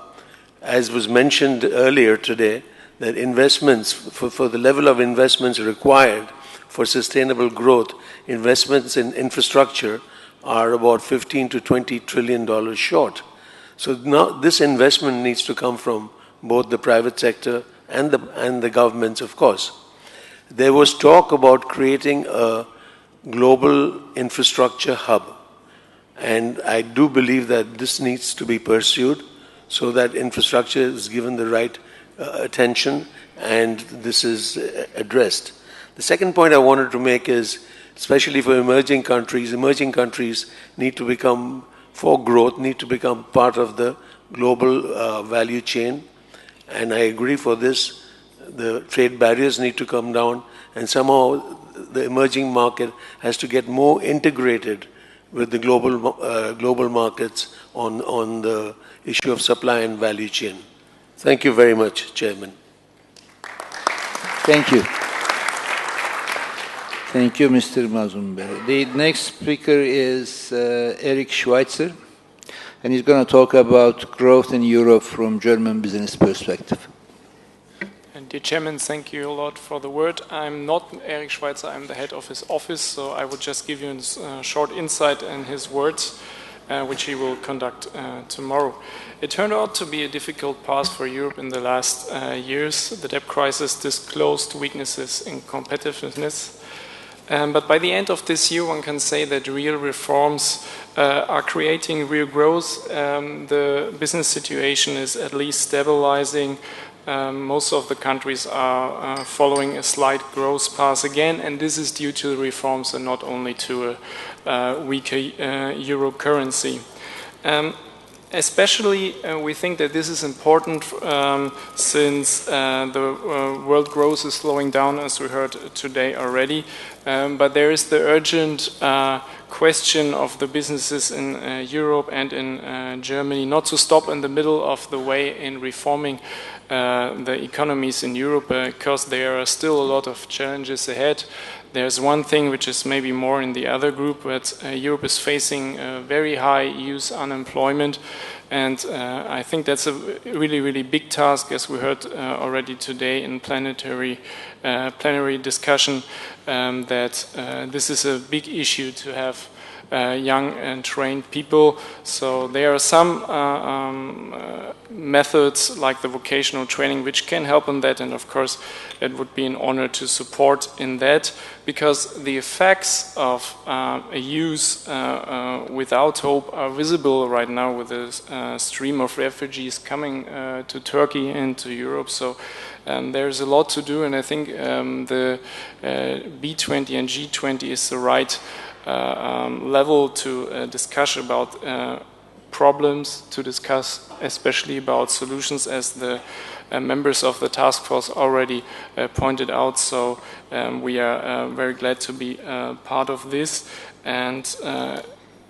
as was mentioned earlier today, that investments, for the level of investments required for sustainable growth, investments in infrastructure are about $15 to $20 trillion short. So now this investment needs to come from both the private sector and the governments, of course. There was talk about creating a global infrastructure hub. And I do believe that this needs to be pursued so that infrastructure is given the right attention and this is addressed. The second point I wanted to make is, especially for emerging countries need to become, for growth, need to become part of the global value chain. And I agree for this, the trade barriers need to come down, and somehow the emerging market has to get more integrated with the global markets on the issue of supply and value chain. Thank you very much, Chairman. Thank you. Thank you, Mr. Mazumbe. The next speaker is Eric Schweitzer, and he's going to talk about growth in Europe from German business perspective. And dear Chairman, thank you a lot for the word. I'm not Eric Schweitzer, I'm the head of his office, so I would just give you a short insight in his words, which he will conduct tomorrow. It turned out to be a difficult path for Europe in the last years. The debt crisis disclosed weaknesses in competitiveness. But by the end of this year, one can say that real reforms are creating real growth. The business situation is at least stabilizing. Most of the countries are following a slight growth path again, and this is due to the reforms and not only to a weaker euro currency. Especially, we think that this is important since the world growth is slowing down, as we heard today already. But there is the urgent question of the businesses in Europe and in Germany not to stop in the middle of the way in reforming the economies in Europe, because there are still a lot of challenges ahead. There's one thing which is maybe more in the other group, but Europe is facing very high youth unemployment, and I think that's a really, really big task, as we heard already today in plenary discussion, that this is a big issue to have young and trained people. So there are some methods like the vocational training which can help in that, and of course it would be an honor to support in that, because the effects of a youth without hope are visible right now with the stream of refugees coming to Turkey and to Europe. So there's a lot to do, and I think the B20 and G20 is the right level to discuss about problems, to discuss especially about solutions, as the members of the task force already pointed out. So we are very glad to be part of this, and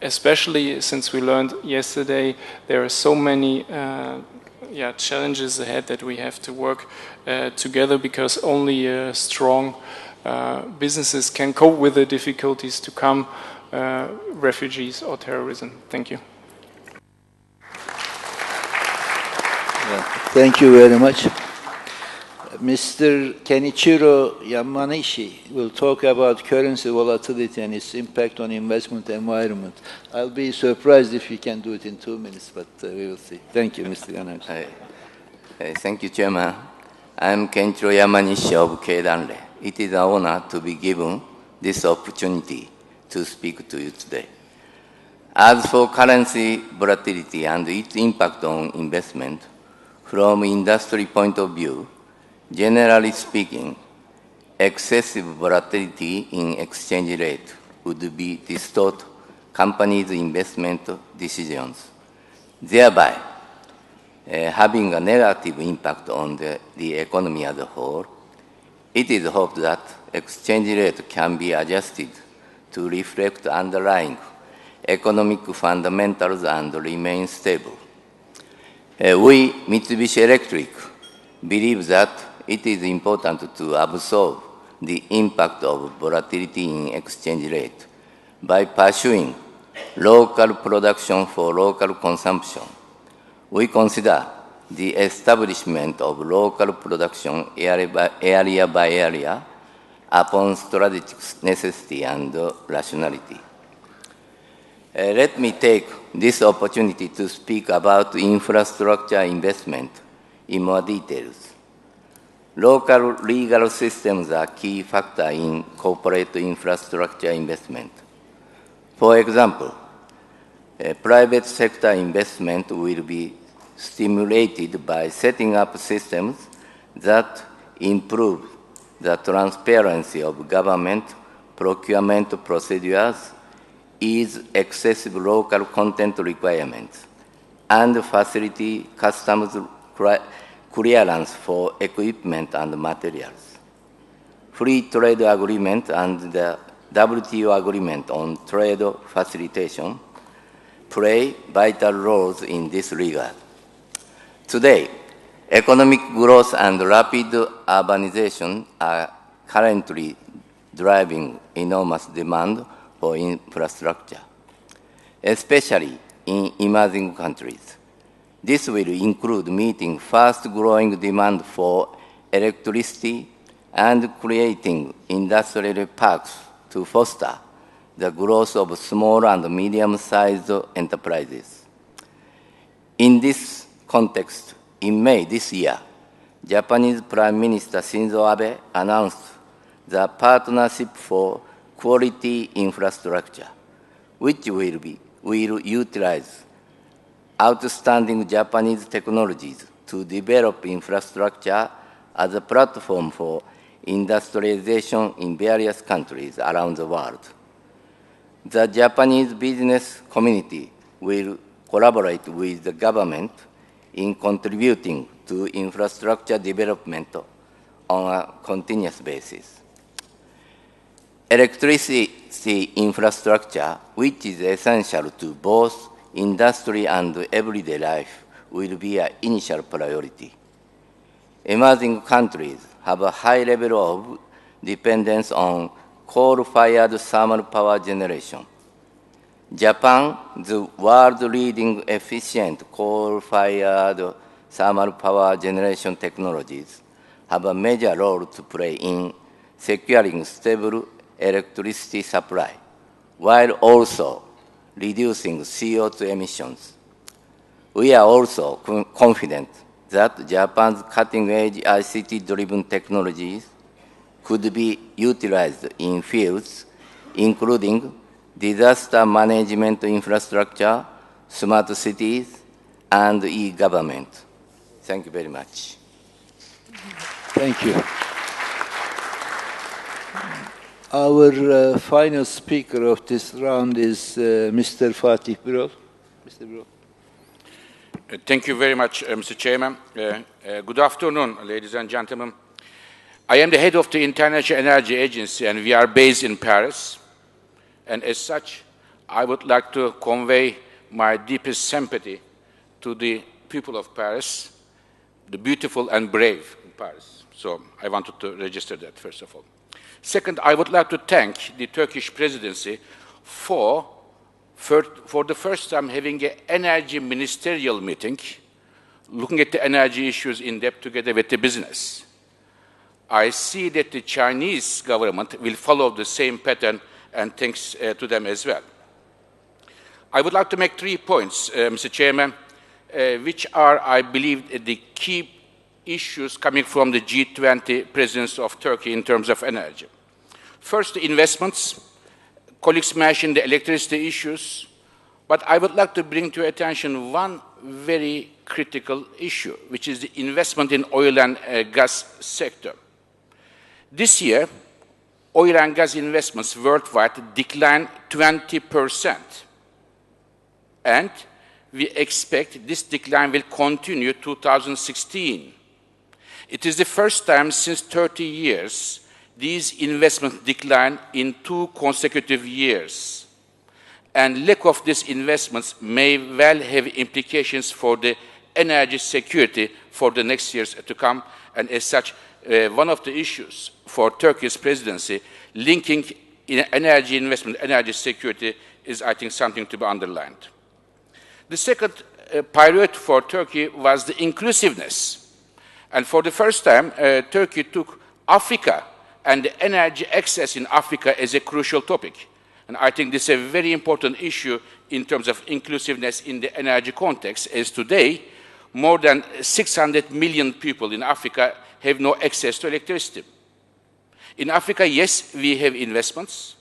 especially since we learned yesterday there are so many challenges ahead that we have to work together, because only strong businesses can cope with the difficulties to come, refugees or terrorism. Thank you. Thank you very much. Mr. Kenichiro Yamanishi will talk about currency volatility and its impact on investment environment. I'll be surprised if you can do it in 2 minutes, but we will see. Thank you, Mr. Yamanishi. Thank you, Chairman. I'm Kenichiro Yamanishi of Keidanre. It is an honor to be given this opportunity to speak to you today. As for currency volatility and its impact on investment, From industry point of view, generally speaking, excessive volatility in exchange rate would be distort companies' investment decisions, thereby having a negative impact on the economy as a whole. It is hoped that exchange rate can be adjusted to reflect underlying economic fundamentals and remain stable. We, Mitsubishi Electric, believe that it is important to absorb the impact of volatility in exchange rate by pursuing local production for local consumption. We consider the establishment of local production area by area upon strategic necessity and rationality. Let me take this opportunity to speak about infrastructure investment in more details. Local legal systems are a key factor in corporate infrastructure investment. For example, private sector investment will be stimulated by setting up systems that improve the transparency of government procurement procedures, ease excessive local content requirements, and facilitate customs clearance for equipment and materials. Free trade agreement and the WTO agreement on trade facilitation play vital roles in this regard. Today, economic growth and rapid urbanization are currently driving enormous demand for infrastructure, especially in emerging countries. This will include meeting fast-growing demand for electricity and creating industrial parks to foster the growth of small and medium-sized enterprises. In this context, in May this year, Japanese Prime Minister Shinzo Abe announced the Partnership for Quality Infrastructure, which will utilize outstanding Japanese technologies to develop infrastructure as a platform for industrialization in various countries around the world. The Japanese business community will collaborate with the government in contributing to infrastructure development on a continuous basis. Electricity infrastructure, which is essential to both industry and everyday life, will be an initial priority. Emerging countries have a high level of dependence on coal-fired thermal power generation. Japan, the world-leading efficient coal-fired thermal power generation technologies, have a major role to play in securing stable electricity supply, while also reducing CO2 emissions. We are also confident that Japan's cutting-edge ICT-driven technologies could be utilized in fields including disaster management infrastructure, smart cities, and e-government. Thank you very much. Thank you. Our final speaker of this round is Mr. Fatih Birol. Mr. Birol. Thank you very much, Mr. Chairman. Good afternoon, ladies and gentlemen. I am the head of the International Energy Agency, and we are based in Paris. And as such, I would like to convey my deepest sympathy to the people of Paris, the beautiful and brave in Paris. So I wanted to register that, first of all. Second, I would like to thank the Turkish presidency for the first time having an energy ministerial meeting, looking at the energy issues in depth together with the business. I see that the Chinese government will follow the same pattern, and thanks to them as well. I would like to make 3 points, Mr. Chairman, which are, I believe, the key issues coming from the G20 presence of Turkey in terms of energy. First, the investments. Colleagues mentioned the electricity issues, but I would like to bring to your attention one very critical issue, which is the investment in oil and gas sector. This year, oil and gas investments worldwide declined 20%. And we expect this decline will continue 2016. It is the first time since 30 years these investments declined in 2 consecutive years. And lack of these investments may well have implications for the energy security for the next years to come. And as such, one of the issues for Turkey's presidency, linking energy investment, energy security, is, I think, something to be underlined. The second priority for Turkey was the inclusiveness. And for the first time, Turkey took Africa and the energy access in Africa as a crucial topic. And I think this is a very important issue in terms of inclusiveness in the energy context, as today, more than 600 million people in Africa have no access to electricity. In Africa, yes, we have investments,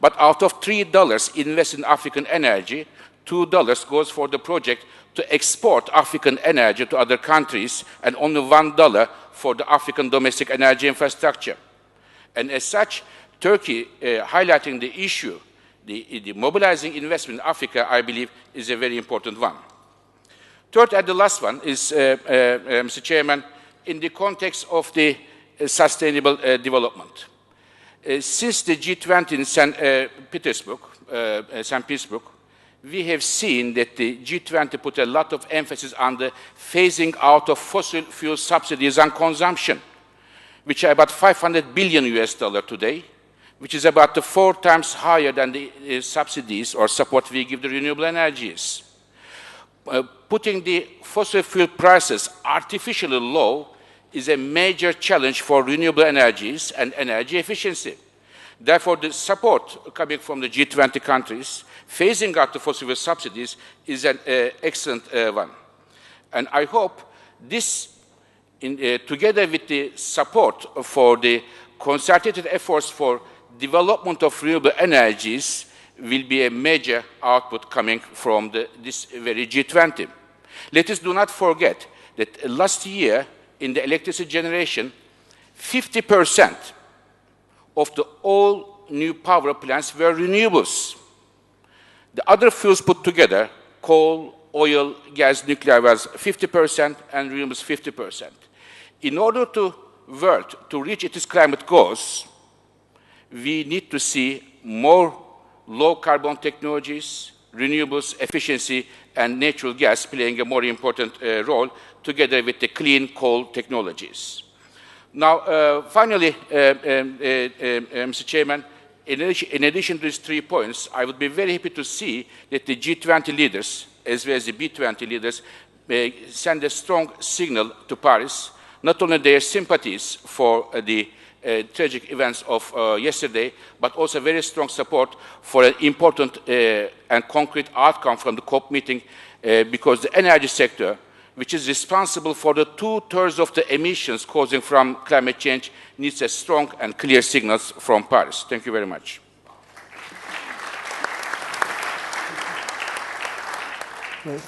but out of $3 invested in African energy, $2 goes for the project to export African energy to other countries, and only $1 for the African domestic energy infrastructure. And as such, Turkey highlighting the issue, the mobilizing investment in Africa, I believe, is a very important one. Third and the last one is, Mr. Chairman, in the context of the sustainable development. Since the G20 in St. Petersburg, we have seen that the G20 put a lot of emphasis on the phasing out of fossil fuel subsidies and consumption, which are about $500 billion today, which is about 4 times higher than the subsidies or support we give the renewable energies. Putting the fossil fuel prices artificially low is a major challenge for renewable energies and energy efficiency. Therefore, the support coming from the G20 countries, phasing out the fossil fuel subsidies, is an excellent one. And I hope this, together with the support for the concerted efforts for development of renewable energies, will be a major output coming from this very G20. Let us do not forget that last year, in the electricity generation, 50% of all new power plants were renewables. The other fuels put together, coal, oil, gas, nuclear, was 50%, and renewables 50%. In order to world to reach its climate goals, we need to see more low-carbon technologies, renewables, efficiency, and natural gas playing a more important role, together with the clean coal technologies. Now, finally, Mr. Chairman, in addition to these 3 points, I would be very happy to see that the G20 leaders, as well as the B20 leaders, send a strong signal to Paris, not only their sympathies for the tragic events of yesterday, but also very strong support for an important and concrete outcome from the COP meeting, because the energy sector, which is responsible for the 2/3 of the emissions causing from climate change, needs a strong and clear signals from Paris. Thank you very much.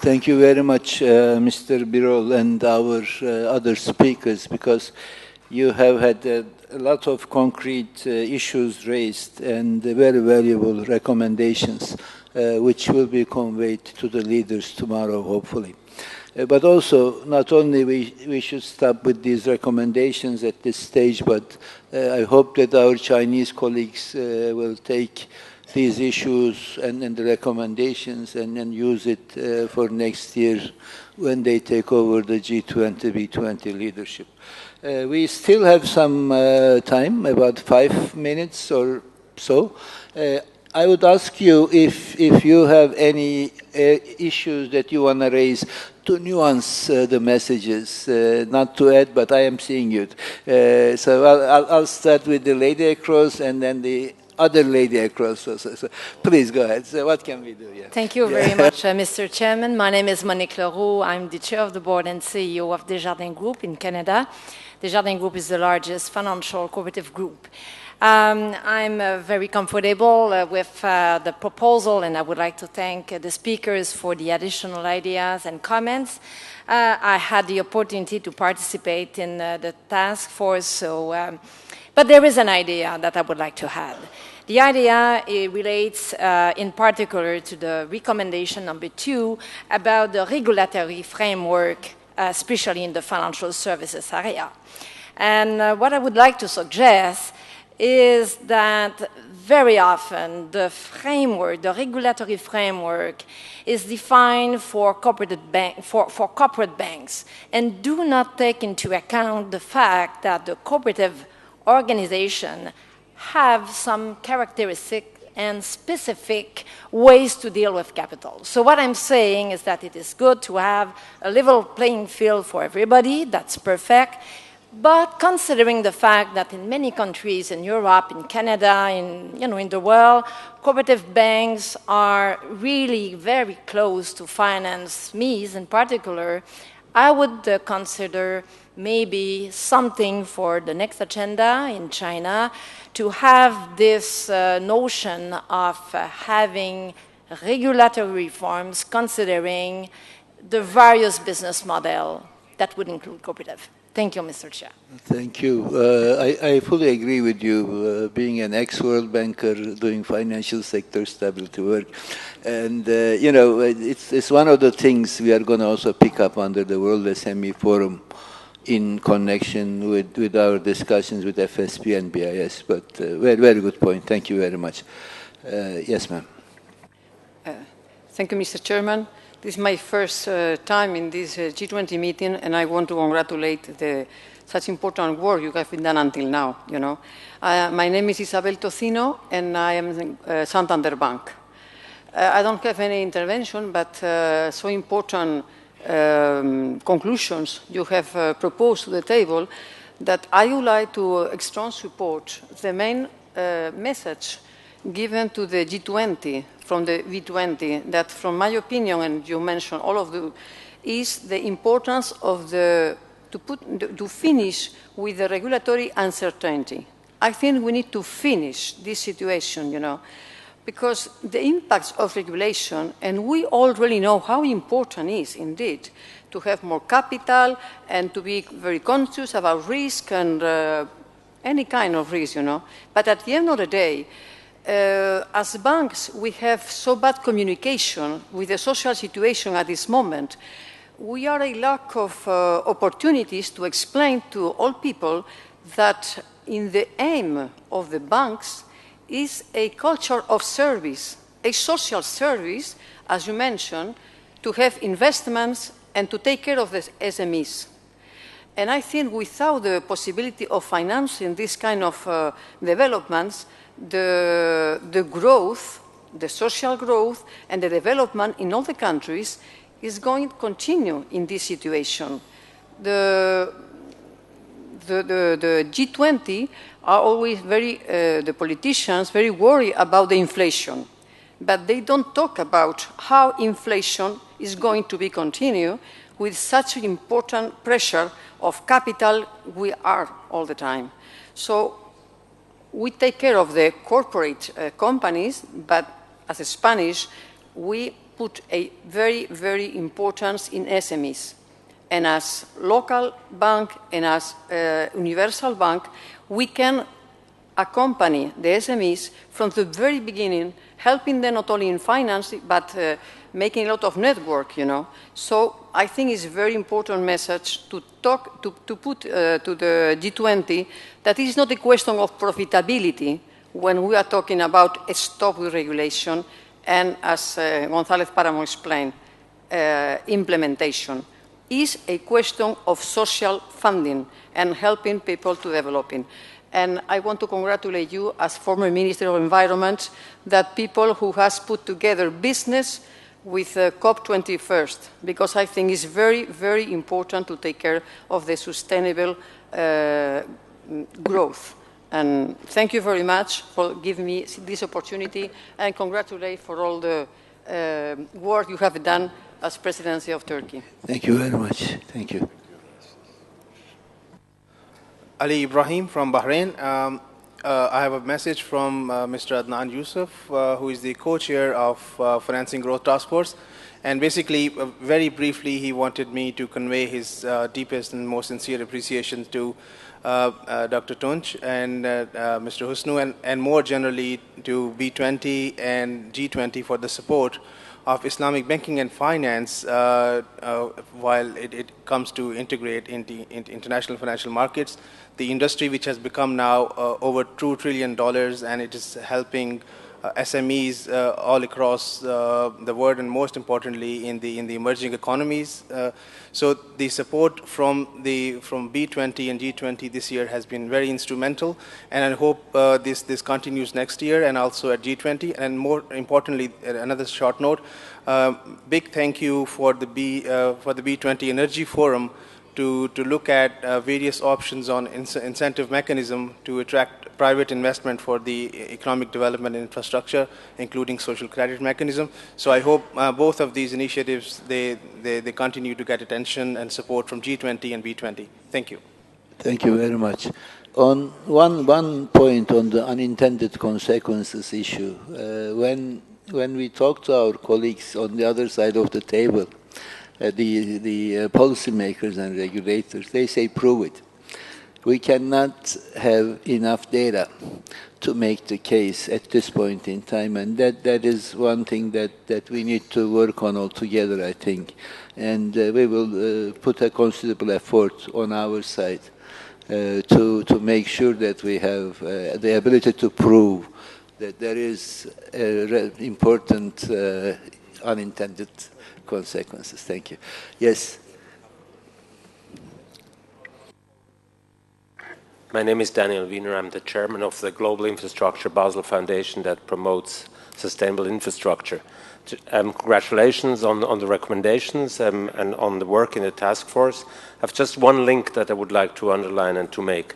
Thank you very much, Mr. Birol, and our other speakers, because you have had a lot of concrete issues raised and very valuable recommendations, which will be conveyed to the leaders tomorrow, hopefully. But also, not only we should stop with these recommendations at this stage, but I hope that our Chinese colleagues will take these issues and the recommendations and use it for next year when they take over the G20, B20 leadership. We still have some time, about 5 minutes or so. I would ask you if you have any issues that you want to raise to nuance the messages, not to add, but I am seeing you. So I'll start with the lady across and then the other lady across. So please go ahead. So what can we do? Yeah. Thank you very much, Mr. Chairman. My name is Monique Leroux. I'm the chair of the board and CEO of Desjardins Group in Canada. Desjardins Group is the largest financial cooperative group. I'm very comfortable with the proposal, and I would like to thank the speakers for the additional ideas and comments. I had the opportunity to participate in the task force, but there is an idea that I would like to add. The idea relates in particular to the recommendation number 2 about the regulatory framework, especially in the financial services area. And what I would like to suggest is that very often the framework, the regulatory framework, is defined for corporate banks and do not take into account the fact that the cooperative organization have some characteristic and specific ways to deal with capital. So what I'm saying is that it is good to have a level playing field for everybody, that's perfect, but considering the fact that in many countries in Europe, in Canada, in the world, cooperative banks are really very close to finance SMEs in particular, I would consider maybe something for the next agenda in China to have this notion of having regulatory reforms considering the various business models that would include cooperative. Thank you, Mr. Chair. Thank you. I fully agree with you, being an ex-world banker doing financial sector stability work. And, it's one of the things we are going to also pick up under the World SME Forum in connection with our discussions with FSB and BIS. But very good point. Thank you very much. Yes, ma'am. Thank you, Mr. Chairman. This is my first time in this G20 meeting, and I want to congratulate such important work you have been done until now. My name is Isabel Tocino, and I am in Santander Bank. I don't have any intervention, but so important conclusions you have proposed to the table that I would like to strongly support the main message given to the G20 from the B20 that, from my opinion, and you mentioned all of them, is the importance of to finish with the regulatory uncertainty. I think we need to finish this situation, because the impacts of regulation, and we already know how important it is indeed to have more capital and to be very conscious about risk and any kind of risk, But at the end of the day, as banks, we have so bad communication with the social situation at this moment. We are a lack of opportunities to explain to all people that in the aim of the banks is a culture of service, a social service, as you mentioned, to have investments and to take care of the SMEs. And I think without the possibility of financing this kind of developments, the growth, the social growth, and the development in all the countries is going to continue in this situation. The G20 are always the politicians, very worried about the inflation. But they don't talk about how inflation is going to be continued with such important pressure of capital we are all the time. So we take care of the corporate companies, but as a Spanish, we put a very, very importance in SMEs. And as local bank and as universal bank, we can accompany the SMEs from the very beginning, helping them not only in finance, but making a lot of network, So I think it's a very important message to put to the G20 that it is not a question of profitability when we are talking about a stop with regulation and, as González Páramo explained, implementation. Is a question of social funding and helping people to developing. And I want to congratulate you as former Minister of Environment that people who has put together business with COP21, because I think it's very, very important to take care of the sustainable growth. And thank you very much for giving me this opportunity, and congratulate for all the work you have done as Presidency of Turkey. Thank you very much. Thank you. Ali Ibrahim from Bahrain. I have a message from Mr. Adnan Yusuf, who is the co-chair of Financing Growth Task Force. And basically, very briefly, he wanted me to convey his deepest and most sincere appreciation to Dr. Tunch and Mr. Husnu, and more generally to B20 and G20 for the support of Islamic banking and finance while it comes to integrate into international financial markets. The industry which has become now over $2 trillion, and it is helping SMEs all across the world, and most importantly in the emerging economies. So the support from B20 and G20 this year has been very instrumental, and I hope this continues next year and also at G20. And more importantly, another short note: big thank you for the B20 Energy Forum to look at various options on incentive mechanism to attract private investment for the economic development and infrastructure, including social credit mechanism. So I hope both of these initiatives, they continue to get attention and support from G20 and B20. Thank you. Thank you very much. On one point on the unintended consequences issue, when we talk to our colleagues on the other side of the table, the policymakers and regulators, they say prove it. We cannot have enough data to make the case at this point in time, and that is one thing that we need to work on altogether, I think. And we will put a considerable effort on our side to make sure that we have the ability to prove that there is important unintended consequences. Thank you. Yes. My name is Daniel Wiener. I'm the chairman of the Global Infrastructure Basel Foundation that promotes sustainable infrastructure. Congratulations on the recommendations and on the work in the task force. I have just one link that I would like to underline and to make.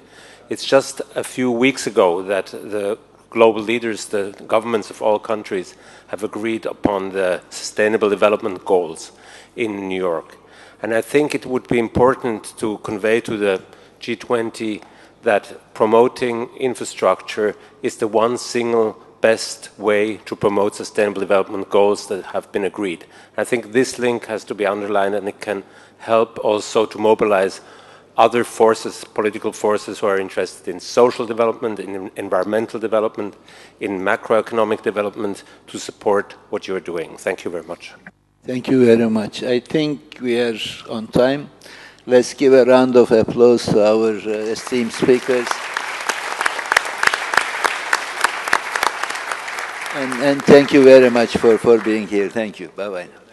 It's just a few weeks ago that the global leaders, the governments of all countries, have agreed upon the Sustainable Development Goals in New York. And I think it would be important to convey to the G20 that promoting infrastructure is the one single best way to promote sustainable development goals that have been agreed. I think this link has to be underlined, and it can help also to mobilize other forces, political forces who are interested in social development, in environmental development, in macroeconomic development to support what you're doing. Thank you very much. Thank you very much. I think we are on time. Let's give a round of applause to our esteemed speakers. And thank you very much for being here. Thank you. Bye-bye.